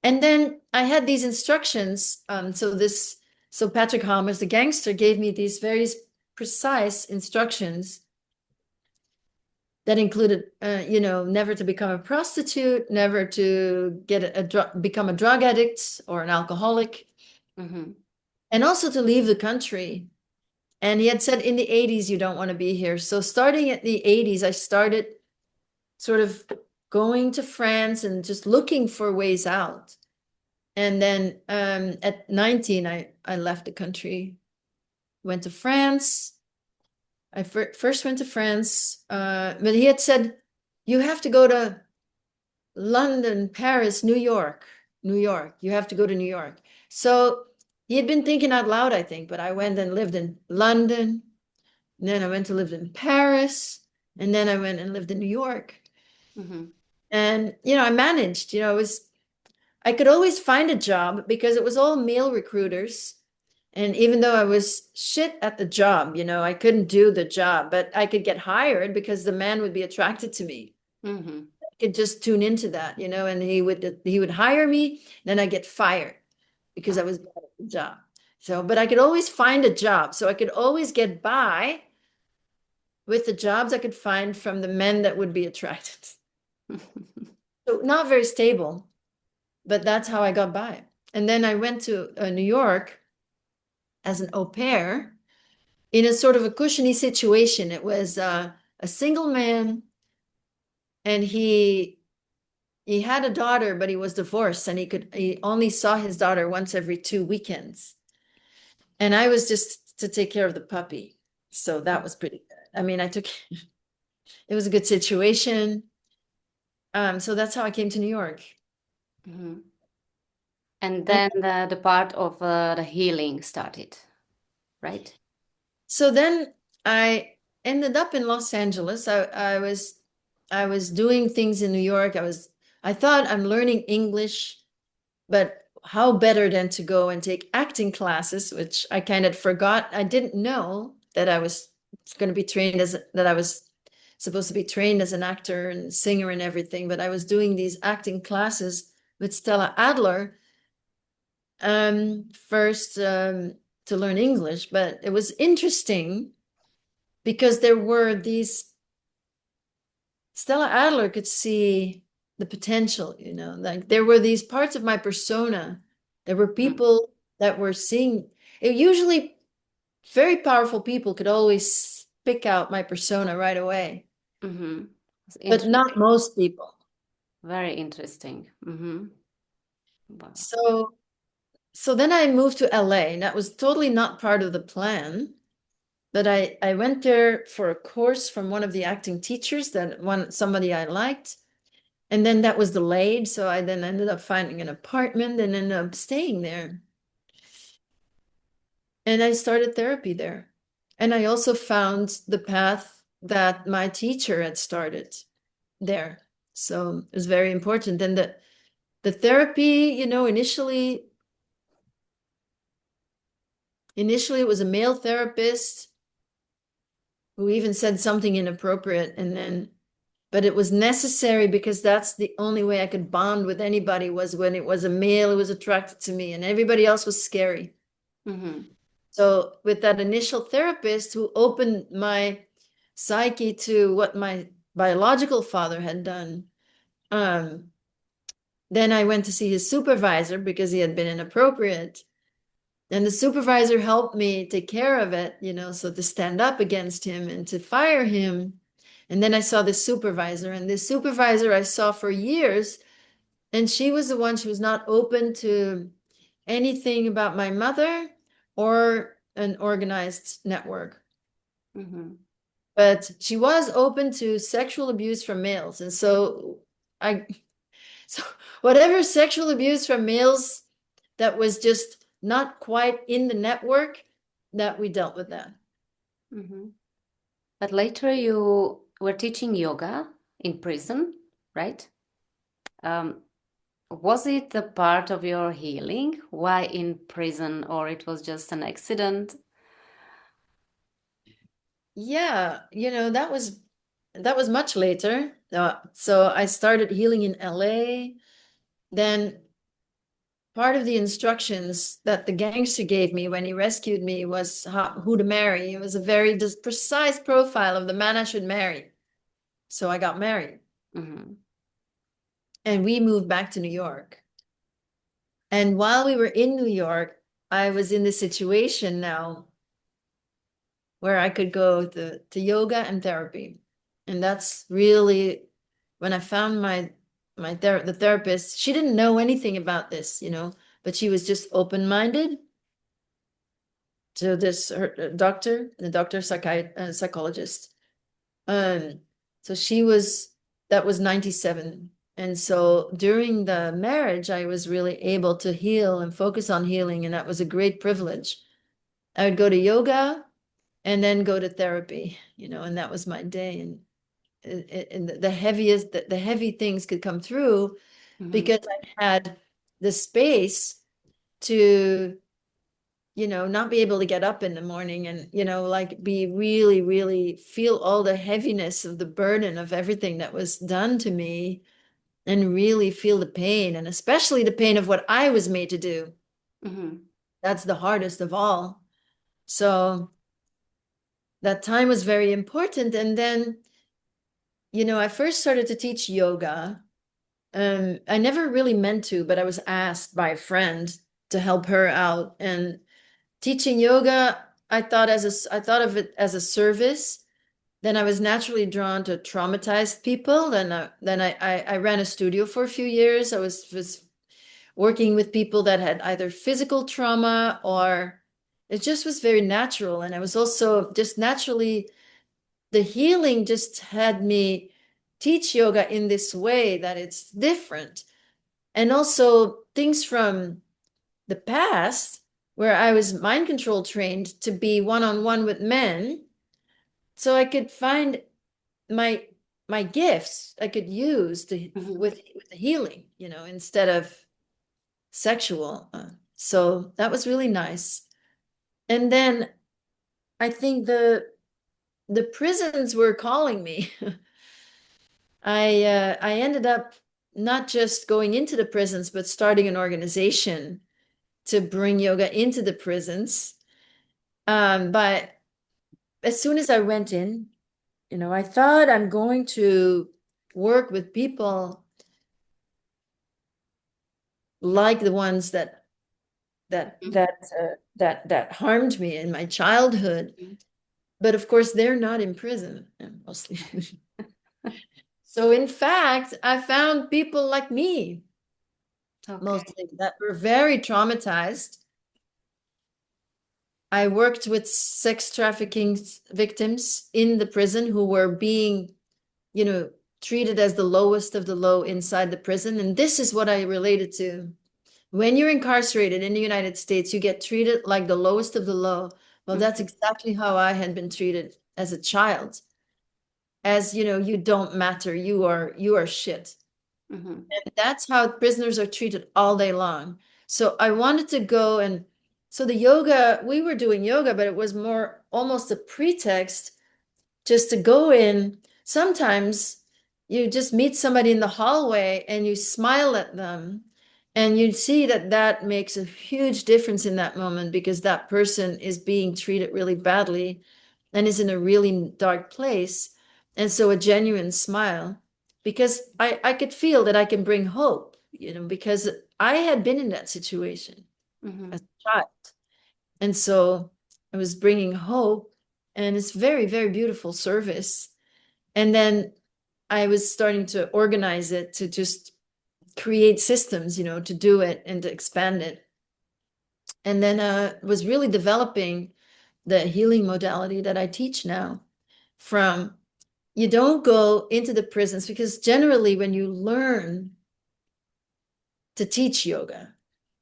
And then I had these instructions. So Patrick Halmers, the gangster, gave me these very precise instructions that included, never to become a prostitute, never to become a drug addict or an alcoholic, and also to leave the country. And he had said in the 80s, you don't want to be here. So starting at the 80s, I started sort of going to France and just looking for ways out. And then at 19, I left the country, went to France. I first went to France, but he had said, you have to go to London, Paris, New York. You have to go to New York. So he had been thinking out loud, I think, but I went and lived in London. And then I went to live in Paris. And then I went and lived in New York. And, I managed, I could always find a job because it was all male recruiters. And even though I was shit at the job, I couldn't do the job, but I could get hired because the man would be attracted to me. I could just tune into that, and he would hire me, then I get fired because I was bad at the job. So, but I could always find a job. So I could always get by with the jobs I could find from the men that would be attracted. So not very stable, but that's how I got by. And then I went to New York as an au pair in a sort of a cushiony situation. It was a single man, and he had a daughter, but he was divorced, and he only saw his daughter once every 2 weekends. And I was just to take care of the puppy. So that was pretty good. I mean, it was a good situation. So that's how I came to New York.
And then the part of the healing started, right?
So then I ended up in Los Angeles. I was doing things in New York. I thought I'm learning English, but how better than to go and take acting classes, which I kind of forgot. I didn't know that I was going to be that I was supposed to be trained as an actor and singer and everything, but I was doing these acting classes with Stella Adler first to learn English. But it was interesting because there were these, Stella Adler could see the potential, like there were these parts of my persona. There were people that were seeing it. Usually very powerful people could always pick out my persona right away, but not most people.
Very interesting. Wow.
So then I moved to LA, and that was totally not part of the plan. But I went there for a course from one of the acting teachers, somebody I liked. And then that was delayed. So I then ended up finding an apartment and ended up staying there. And I started therapy there. And I also found the path that my teacher had started there. So it was very important. And the therapy, initially it was a male therapist who even said something inappropriate, but it was necessary because that's the only way I could bond with anybody, was when it was a male who was attracted to me, and everybody else was scary. So with that initial therapist who opened my psyche to what my biological father had done, then I went to see his supervisor because he had been inappropriate. And the supervisor helped me take care of it, so to stand up against him and to fire him. And then I saw this supervisor, and this supervisor I saw for years, and she was not open to anything about my mother or an organized network. But she was open to sexual abuse from males. And so whatever sexual abuse from males that was just not quite in the network, that we dealt with that.
But later you were teaching yoga in prison, right? Was it the part of your healing? Why in prison, or it was just an accident?
Yeah, that was much later. So I started healing in LA. Then part of the instructions that the gangster gave me when he rescued me was who to marry. It was a very precise profile of the man I should marry. So I got married. And we moved back to New York. And while we were in New York, I was in this situation now where I could go to yoga and therapy. And that's really when I found the therapist. She didn't know anything about this, but she was just open-minded to this psychologist. So that was 97. And so during the marriage, I was really able to heal and focus on healing. And that was a great privilege. I would go to yoga and then go to therapy, and that was my day. And the heavy things could come through because I had the space to, not be able to get up in the morning and, be really, really feel all the heaviness of the burden of everything that was done to me, and really feel the pain, and especially the pain of what I was made to do. That's the hardest of all. So that time was very important. And then, I first started to teach yoga. I never really meant to, but I was asked by a friend to help her out. And teaching yoga, I thought of it as a service. Then I was naturally drawn to traumatized people. Then I ran a studio for a few years. I was working with people that had either physical trauma, or it just was very natural. And I was also just naturally, the healing just had me teach yoga in this way that it's different. And also things from the past where I was mind control trained to be one-on-one with men. So I could find my gifts I could use with the healing, instead of sexual. So that was really nice. And then I think the prisons were calling me. I ended up not just going into the prisons, but starting an organization to bring yoga into the prisons. But as soon as I went in, I thought I'm going to work with people like the ones that that harmed me in my childhood. But of course, they're not in prison, mostly. So in fact, I found people like me, mostly, that were very traumatized. I worked with sex trafficking victims in the prison who were being, treated as the lowest of the low inside the prison. And this is what I related to. When you're incarcerated in the United States, you get treated like the lowest of the low. Well, that's exactly how I had been treated as a child. As you don't matter, you are shit. And that's how prisoners are treated all day long. So I wanted to go, and so the yoga, we were doing yoga, but it was more almost a pretext just to go in. Sometimes you just meet somebody in the hallway and you smile at them, and you see that makes a huge difference in that moment, because that person is being treated really badly and is in a really dark place. And so a genuine smile, because I could feel that I can bring hope, because I had been in that situation as a child. And so I was bringing hope, and it's very, very beautiful service. And then I was starting to organize it, to just create systems, to do it and to expand it. And then was really developing the healing modality that I teach now. From, you don't go into the prisons, because generally when you learn to teach yoga,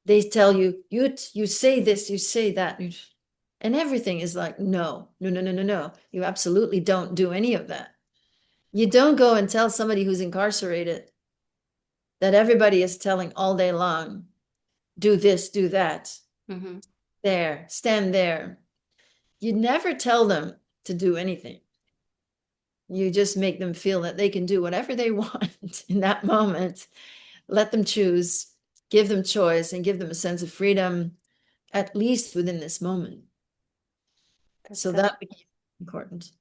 they tell you, you say this, you say that, and everything is like, no. You absolutely don't do any of that. You don't go and tell somebody who's incarcerated that everybody is telling all day long, do this, do that, there, stand there. You never tell them to do anything. You just make them feel that they can do whatever they want in that moment. Let them choose, give them choice, and give them a sense of freedom, at least within this moment. So that became important.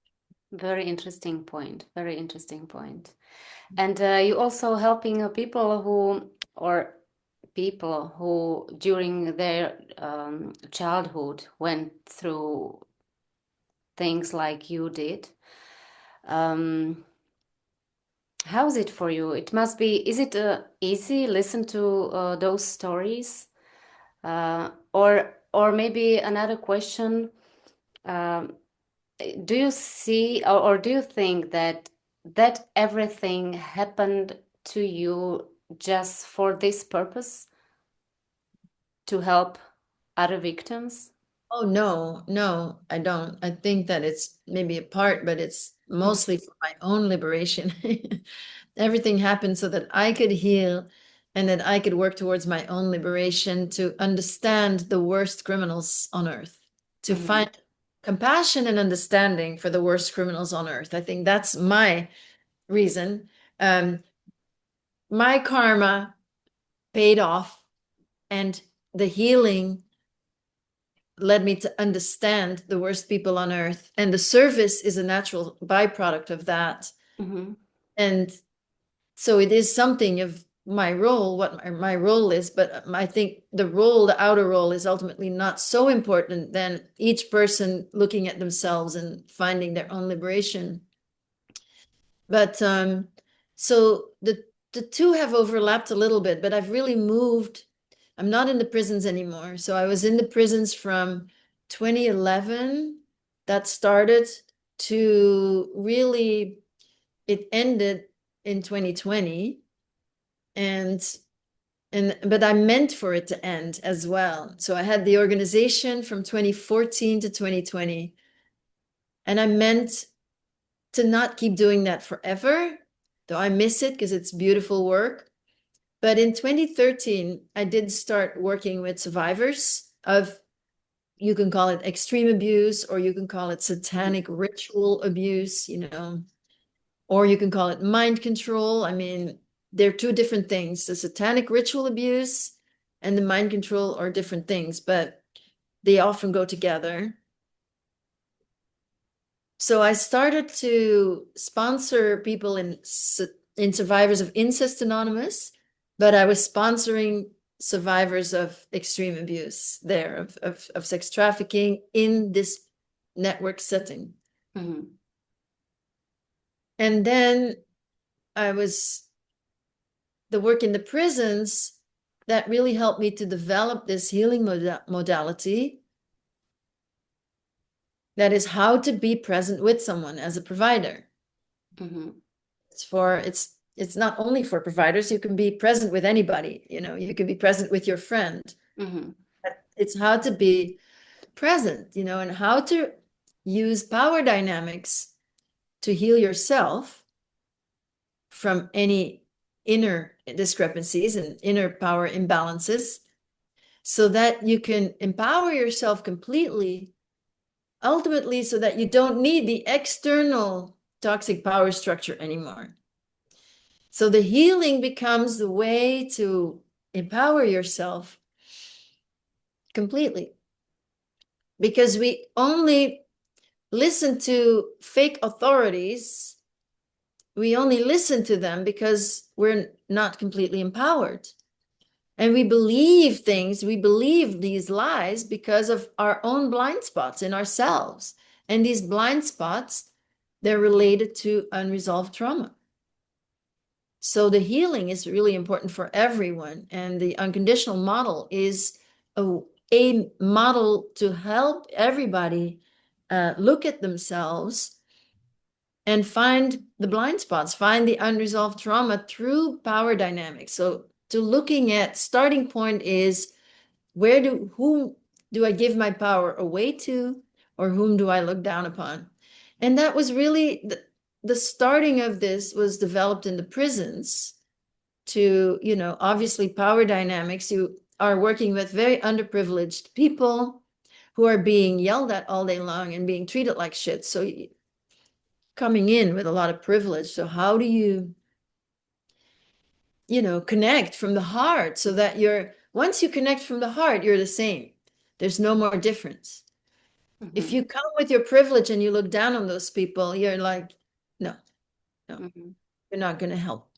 Very interesting point. Very interesting point. And you also helping people who during their childhood went through things like you did. How's it for you? It must be, is it easy listen to those stories? Or maybe another question, do you see or do you think that everything happened to you just for this purpose, to help other victims?
Oh, no, I don't. I think that it's maybe a part, but it's mostly for my own liberation. Everything happened so that I could heal and that I could work towards my own liberation, to understand the worst criminals on earth, to find compassion and understanding for the worst criminals on earth. I think that's my reason. My karma paid off, and the healing led me to understand the worst people on earth, and the service is a natural byproduct of that. And so it is something of my role, what my role is, but I think the outer role is ultimately not so important than each person looking at themselves and finding their own liberation. But so the two have overlapped a little bit, but I've really moved. I'm not in the prisons anymore. So I was in the prisons from 2011, that started, to really, it ended in 2020. But I meant for it to end as well. So I had the organization from 2014 to 2020. And I meant to not keep doing that forever, though I miss it because it's beautiful work. But in 2013, I did start working with survivors of, you can call it extreme abuse, or you can call it satanic ritual abuse, or you can call it mind control. I mean, they're two different things. The satanic ritual abuse and the mind control are different things, but they often go together. So I started to sponsor people in Survivors of Incest Anonymous, but I was sponsoring survivors of extreme abuse there, of sex trafficking in this network setting.
Mm-hmm.
And then the work in the prisons that really helped me to develop this healing modality. That is how to be present with someone as a provider.
Mm-hmm.
It's not only for providers. You can be present with anybody. You can be present with your friend.
Mm-hmm.
But it's how to be present, and how to use power dynamics to heal yourself from any inner discrepancies and inner power imbalances, so that you can empower yourself completely, ultimately, so that you don't need the external toxic power structure anymore. So the healing becomes the way to empower yourself completely. Because we only listen to fake authorities. We only listen to them because we're not completely empowered. And we believe things, we believe these lies because of our own blind spots in ourselves. And these blind spots, they're related to unresolved trauma. So the healing is really important for everyone. And the unconditional model is a model to help everybody look at themselves and find the blind spots, find the unresolved trauma through power dynamics. So to looking at starting point is whom do I give my power away to, or whom do I look down upon? And that was really the starting of this was developed in the prisons to, obviously power dynamics. You are working with very underprivileged people who are being yelled at all day long and being treated like shit. So coming in with a lot of privilege. So how do you connect from the heart so that once you connect from the heart, you're the same. There's no more difference.
Mm-hmm.
If you come with your privilege and you look down on those people, you're like, no,
Mm-hmm.
you're not going to help.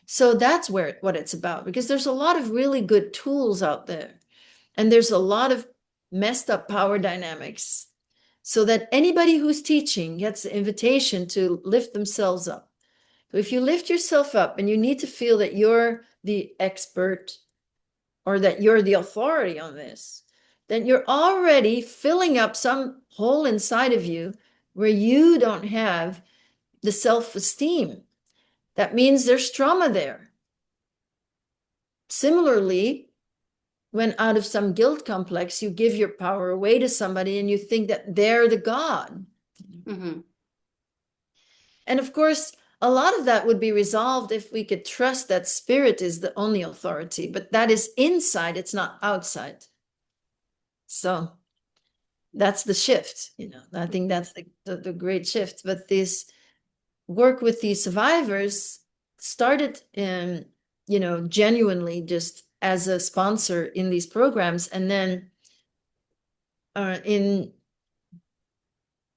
So that's what it's about, because there's a lot of really good tools out there. And there's a lot of messed up power dynamics, so that anybody who's teaching gets the invitation to lift themselves up. So if you lift yourself up and you need to feel that you're the expert or that you're the authority on this, then you're already filling up some hole inside of you where you don't have the self-esteem. That means there's trauma there. Similarly, when out of some guilt complex, you give your power away to somebody and you think that they're the God.
Mm-hmm.
And of course, a lot of that would be resolved if we could trust that spirit is the only authority, but that is inside, it's not outside. So that's the shift, I think that's the great shift. But this work with these survivors started in, genuinely just as a sponsor in these programs. And then in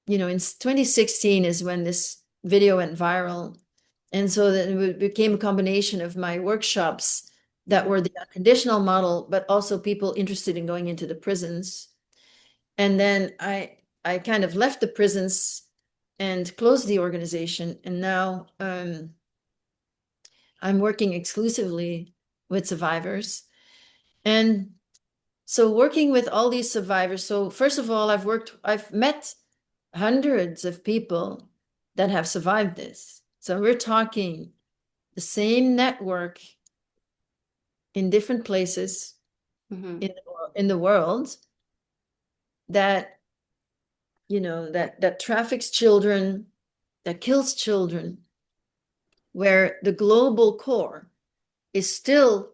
2016 is when this video went viral. And so then it became a combination of my workshops that were the unconditional model, but also people interested in going into the prisons. And then I kind of left the prisons and closed the organization. And now I'm working exclusively with survivors. And so working with all these survivors. So first of all, I've met hundreds of people that have survived this. So we're talking the same network in different places
Mm-hmm.
in the world that, that traffics children, that kills children, where the global core is still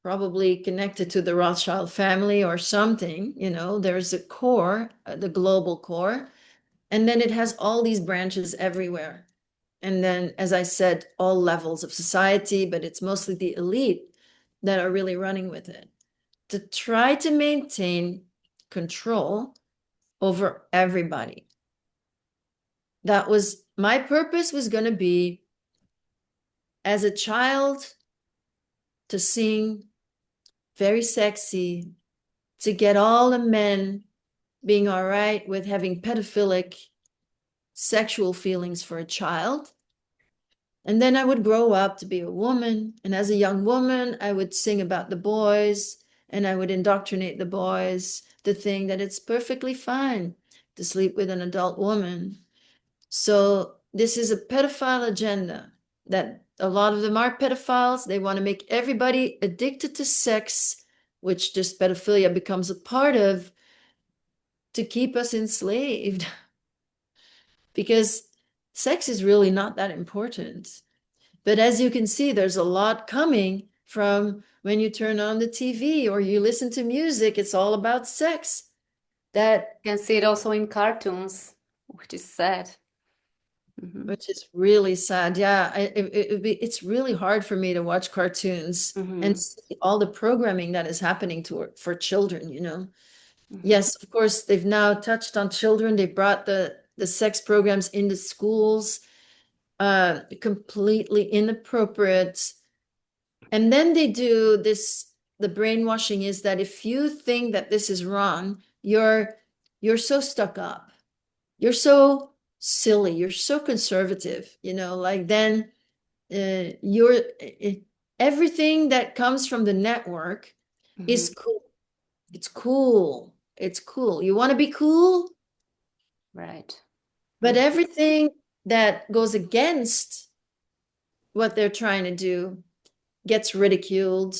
probably connected to the Rothschild family or something. There's a core, the global core, and then it has all these branches everywhere. And then, as I said, all levels of society, but it's mostly the elite that are really running with it to try to maintain control over everybody. That was my purpose, was going to be, as a child, to sing very sexy, to get all the men being all right with having pedophilic sexual feelings for a child. And then I would grow up to be a woman. And as a young woman, I would sing about the boys and I would indoctrinate the boys to think that it's perfectly fine to sleep with an adult woman. So this is a pedophile agenda that a lot of them are pedophiles. They want to make everybody addicted to sex, which this pedophilia becomes a part of, to keep us enslaved. Because sex is really not that important. But as you can see, there's a lot coming from when you turn on the TV or you listen to music, it's all about sex. That
You can see it also in cartoons, which is sad.
which is really sad. Yeah, it's really hard for me to watch cartoons and see all the programming that is happening for children, you know. Yes, of course, they've now touched on children. They brought the sex programs into schools, completely inappropriate. And then they do this, the brainwashing is that if you think that this is wrong, you're so stuck up. You're so silly. You're so conservative, you know, like then you're everything that comes from the network is cool. It's cool. It's cool. You want to be cool?
Right.
But everything that goes against what they're trying to do gets ridiculed.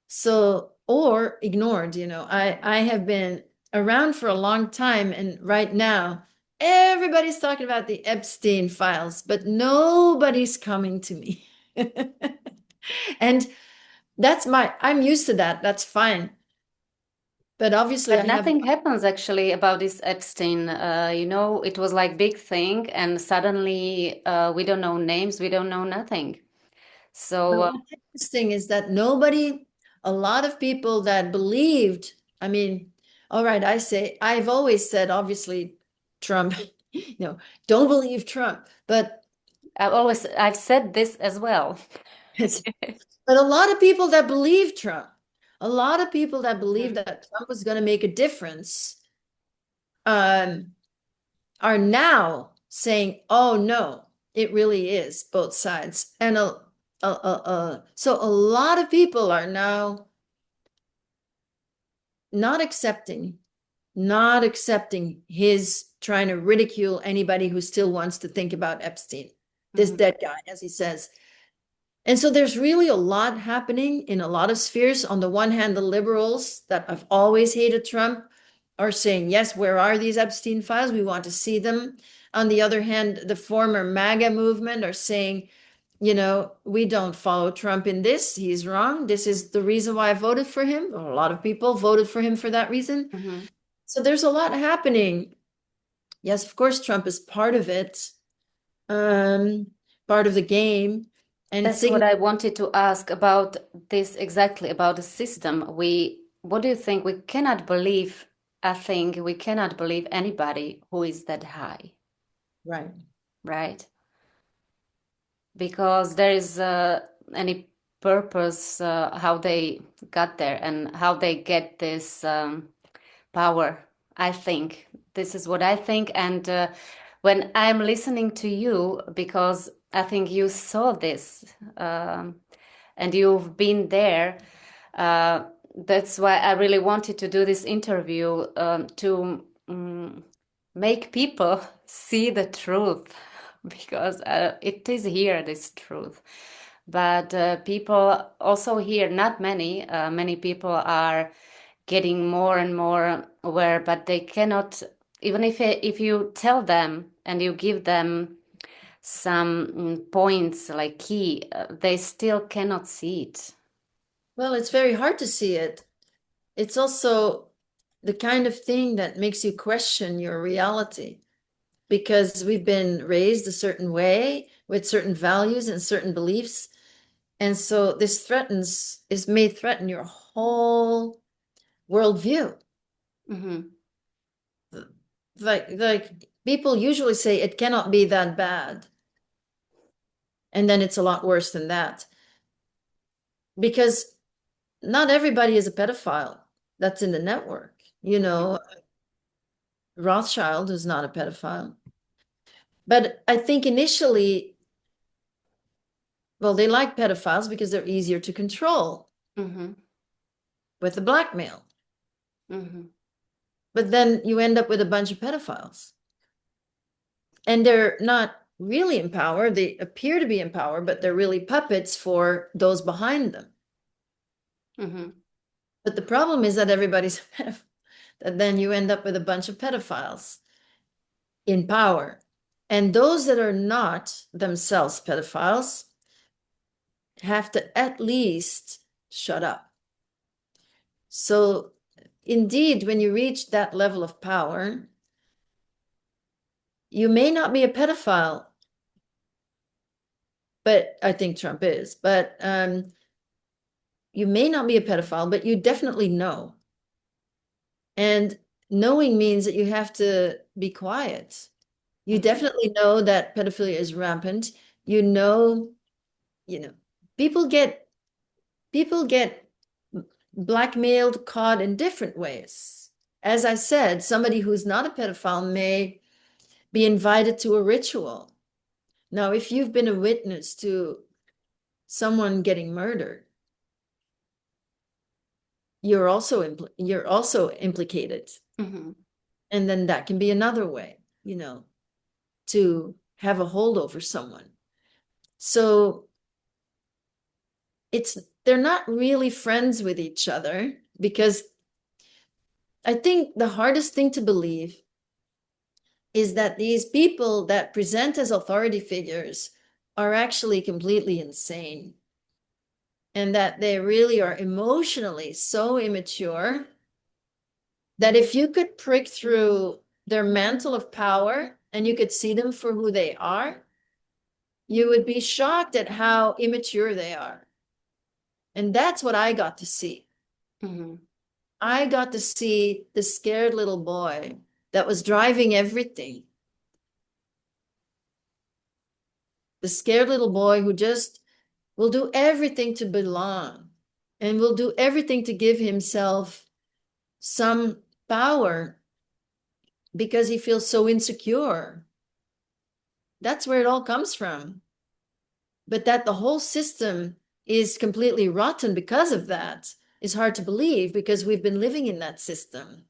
So, or ignored, you know. I have been around for a long time, and right now, everybody's talking about the Epstein files, but nobody's coming to me. And I'm used to that. That's fine. But obviously,
But nothing happens actually about this Epstein. You know, it was like big thing, and suddenly we don't know names, we don't know nothing. So
what's interesting is that a lot of people that believed, I mean, all right, I've always said, obviously, Trump, you know, don't believe Trump, but
I've said this as well.
but a lot of people that believe Trump, a lot of people that believe that Trump was going to make a difference, are now saying, oh no, it really is both sides. And so a lot of people are now not accepting his trying to ridicule anybody who still wants to think about Epstein, this dead guy, as he says. And so there's really a lot happening in a lot of spheres. On the one hand, the liberals that have always hated Trump are saying, yes, where are these Epstein files? We want to see them. On the other hand, the former MAGA movement are saying, you know, we don't follow Trump in this. He's wrong. This is the reason why I voted for him. A lot of people voted for him for that reason. So there's a lot happening. Yes, of course, Trump is part of it, part of the game. And
that's what I wanted to ask about this exactly, about the system. What do you think? We cannot believe, I think we cannot believe anybody who is that high.
Right.
Right. Because there is any purpose how they got there and how they get this power. I think this is what I think. And when I'm listening to you, because I think you saw this and you've been there, that's why I really wanted to do this interview to make people see the truth, because it is here, this truth. But people also here, not many, many people are getting more and more aware, but they cannot, even if you tell them and you give them some points like key, they still cannot see it.
Well, it's very hard to see it. It's also the kind of thing that makes you question your reality, because we've been raised a certain way with certain values and certain beliefs. And so this may threaten your whole worldview. Like people usually say it cannot be that bad. And then it's a lot worse than that. Because not everybody is a pedophile that's in the network. You know, Rothschild is not a pedophile. But I think initially, well, they like pedophiles because they're easier to control with the blackmail. But then you end up with a bunch of pedophiles. And they're not really in power. They appear to be in power, but they're really puppets for those behind them. But the problem is that everybody's a pedophile. That then you end up with a bunch of pedophiles in power. And those that are not themselves pedophiles have to at least shut up. So indeed, when you reach that level of power, you may not be a pedophile, but I think Trump is, but you may not be a pedophile, but you definitely know. And knowing means that you have to be quiet. You definitely know that pedophilia is rampant. You know, people get blackmailed, caught in different ways. As I said, somebody who's not a pedophile may be invited to a ritual. Now, if you've been a witness to someone getting murdered, you're also implicated. And then that can be another way, to have a hold over someone. So they're not really friends with each other, because I think the hardest thing to believe is that these people that present as authority figures are actually completely insane, and that they really are emotionally so immature that if you could prick through their mantle of power and you could see them for who they are, you would be shocked at how immature they are. And that's what I got to see. I got to see the scared little boy that was driving everything. The scared little boy who just will do everything to belong and will do everything to give himself some power because he feels so insecure. That's where it all comes from. But that the whole system is completely rotten because of that is hard to believe, because we've been living in that system.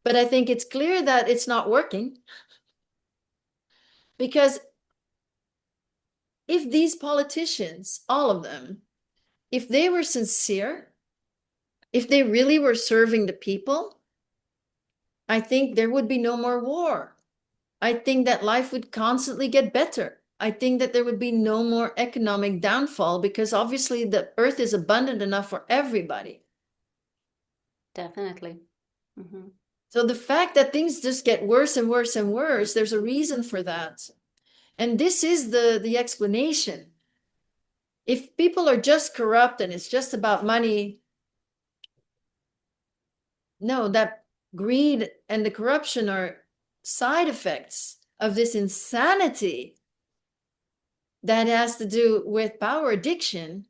But I think it's clear that it's not working. Because if these politicians, all of them, if they were sincere, if they really were serving the people, I think there would be no more war. I think that life would constantly get better. I think that there would be no more economic downfall, because obviously the earth is abundant enough for everybody.
Definitely.
So the fact that things just get worse and worse and worse, there's a reason for that. And this is the explanation. If people are just corrupt and it's just about money, no, that greed and the corruption are side effects of this insanity that has to do with power addiction.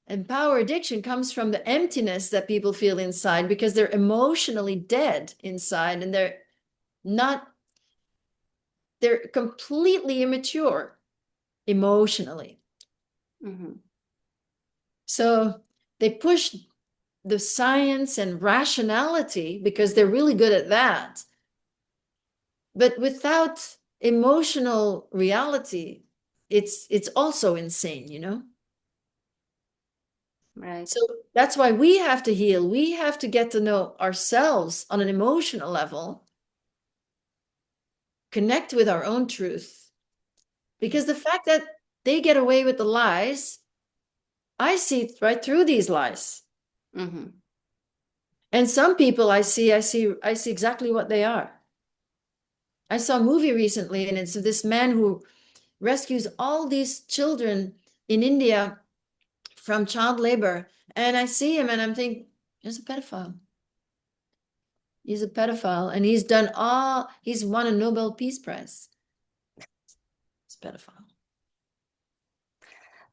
And power addiction comes from the emptiness that people feel inside, because they're emotionally dead inside, and they're completely immature emotionally. So they push the science and rationality because they're really good at that. But without emotional reality, it's also insane,
Right.
So that's why we have to heal. We have to get to know ourselves on an emotional level, connect with our own truth. Because the fact that they get away with the lies, I see right through these lies. And some people I see exactly what they are. I saw a movie recently, and it's this man who rescues all these children in India from child labor. And I see him and I'm thinking, he's a pedophile. He's a pedophile, and he's won a Nobel Peace Prize. He's a pedophile.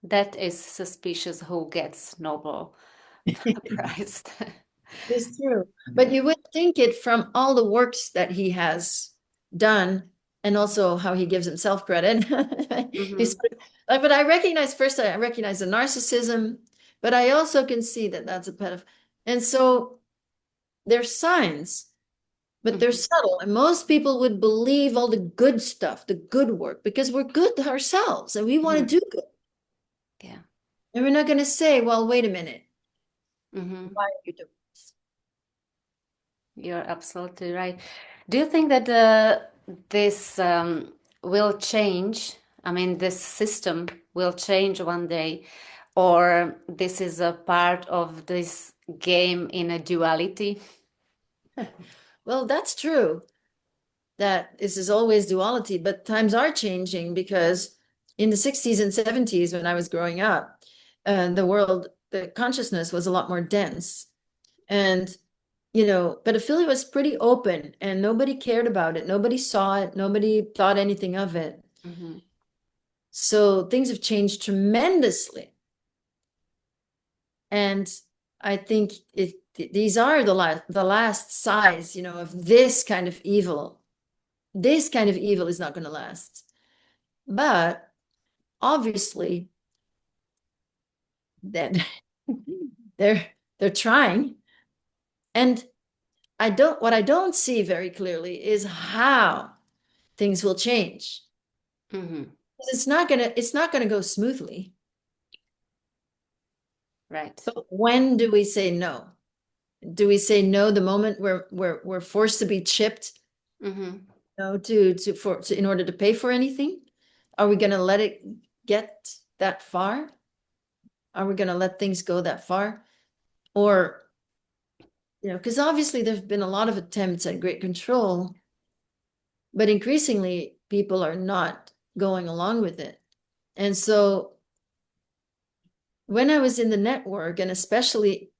That is suspicious who gets Nobel Christ.
It's true. But you would think it from all the works that he has done and also how he gives himself credit.
Mhm.
But I recognize the narcissism, but I also can see that that's a pedophile. And so there's signs, but they're
Mhm.
subtle. And most people would believe all the good stuff, the good work, because we're good ourselves and we want to
Mhm.
do good.
Yeah.
And we're not going to say, well, wait a minute,
Mhm.
why are you doing this?
You're absolutely right. Do you think that this will change? I mean, this system will change one day, or this is a part of this game in a duality?
Well, that's true. That this is always duality, but times are changing because in the 60s and 70s, when I was growing up, the consciousness was a lot more dense. And, pedophilia was pretty open and nobody cared about it. Nobody saw it. Nobody thought anything of it.
Mhm.
So things have changed tremendously. And I think these are the last size, of this kind of evil. This kind of evil is not going to last. But obviously, that they're trying. And what I don't see very clearly is how things will change.
Mhm.
It's not gonna go smoothly.
Right.
But when do we say no? Do we say no the moment we're forced to be chipped,
Mhm.
no, in order to pay for anything? Are we gonna let it get that far? Are we gonna let things go that far? Or, because obviously there's been a lot of attempts at great control, but increasingly people are not going along with it. And so when I was in the network, and especially,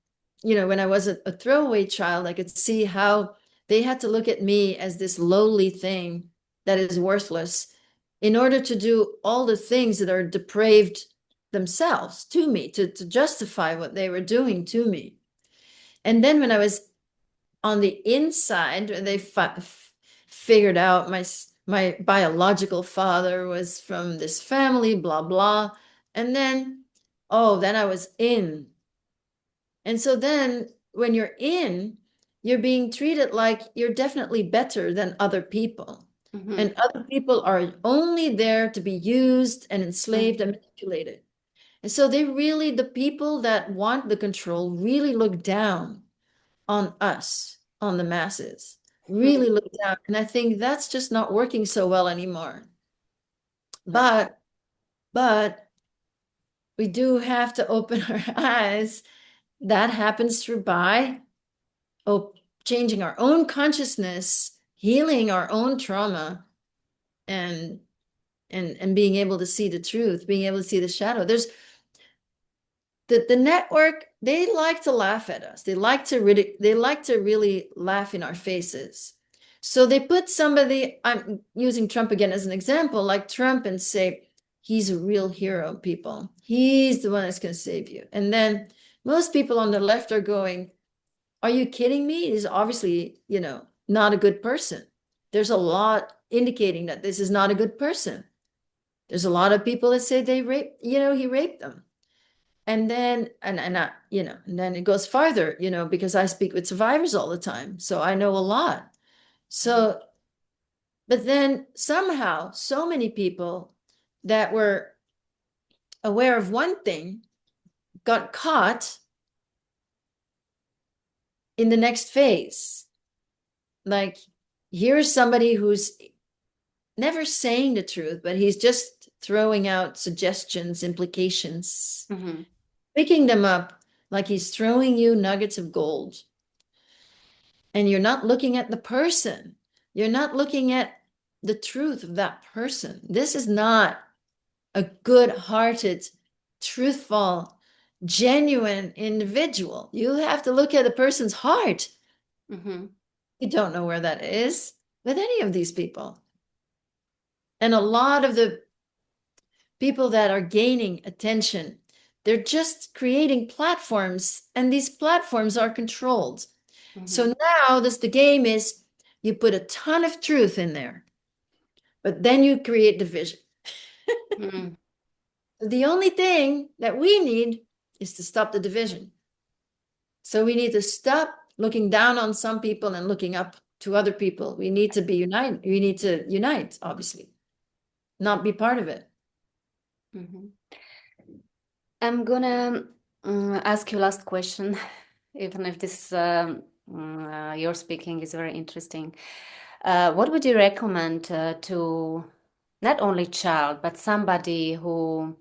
when I was a throwaway child, I could see how they had to look at me as this lowly thing that is worthless in order to do all the things that are depraved themselves to me, to justify what they were doing to me. And then when I was on the inside, they figured out my biological father was from this family, blah blah, and then then I was in, and so then when you're in, you're being treated like you're definitely better than other people,
Mhm.
and other people are only there to be used and
Mhm.
enslaved and manipulated. And so the people that want the control really look down on us, on the masses, really
Mhm.
look down. And I think that's just not working so well anymore. But we do have to open our eyes. That happens through oh, changing our own consciousness, healing our own trauma, and and being able to see the truth, being able to see the shadow. There's the network, they like to laugh at us. They like to really laugh in our faces. So they put somebody, I'm using Trump again as an example, like Trump, and say, he's a real hero, people. He's the one that's going to save you. And then most people on the left are going, are you kidding me? He's obviously, not a good person. There's a lot indicating that this is not a good person. There's a lot of people that say he raped them. And then and then it goes farther, because I speak with survivors all the time, so I know a lot. So but then somehow so many people that were aware of one thing got caught in the next phase. Like, here's somebody who's never saying the truth, but he's just throwing out suggestions, implications,
Mhm.
picking them up like he's throwing you nuggets of gold. And you're not looking at the person. You're not looking at the truth of that person. This is not a good-hearted, truthful, genuine individual. You have to look at a person's heart.
Mhm.
You don't know where that is with any of these people. And a lot of the people that are gaining attention, They're just creating platforms, and these platforms are controlled. So now the game is you put a ton of truth in there, but then you create division. The only thing that we need is to stop the division. So we need to stop looking down on some people and looking up to other people. We need to be united. We need to unite, obviously, not be part of it.
I'm gonna ask you last question, even if this your speaking is very interesting. What would you recommend to not only child, but somebody who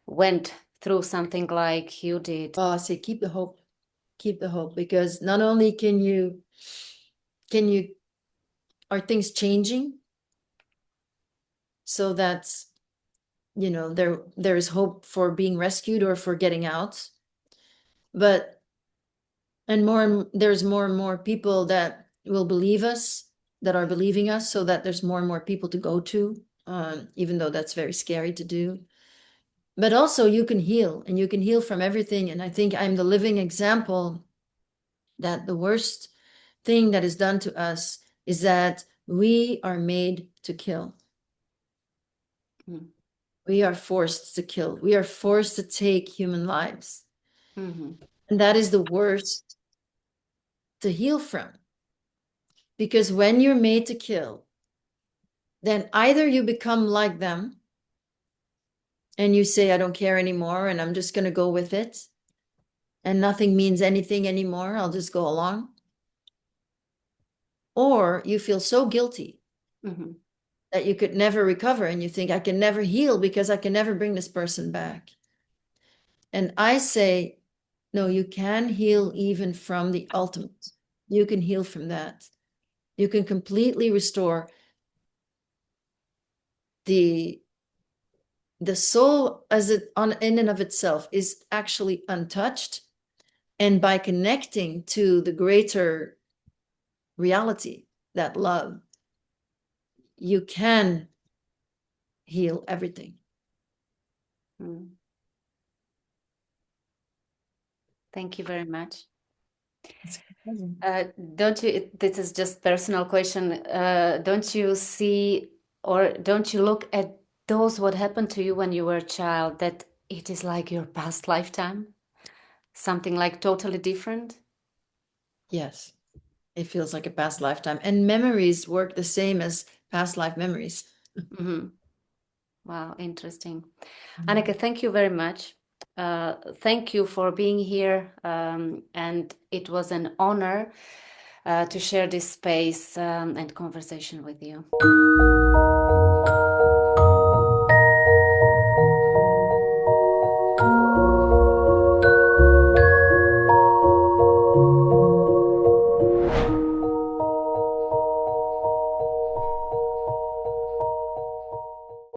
went through something like you did?
Oh, I say keep the hope. Keep the hope, because not only can you are things changing so that there is hope for being rescued or for getting out, but there's more and more people that will believe us, that are believing us, so that there's more and more people to go to, even though that's very scary to do. But also you can heal, and you can heal from everything. And I think I'm the living example that the worst thing that is done to us is that we are made to kill. We are forced to kill. We are forced to take human lives. And that is the worst to heal from. Because when you're made to kill, then either you become like them and you say, I don't care anymore, and I'm just going to go with it, and nothing means anything anymore, I'll just go along. Or you feel so guilty that you could never recover, and you think, I can never heal because I can never bring this person back. And I say, no, you can heal even from the ultimate. You can heal from that. You can completely restore the soul as it in and of itself is actually untouched. And by connecting to the greater reality, that love, you can heal everything.
Thank you very much. Don't you, this is just personal question, don't you see, or don't you look at those what happened to you when you were a child, that it is like your past lifetime? Something like totally different?
Yes, it feels like a past lifetime. And memories work the same as past life memories.
Wow, interesting. Anneke, thank you very much. Thank you for being here, and it was an honor to share this space and conversation with you.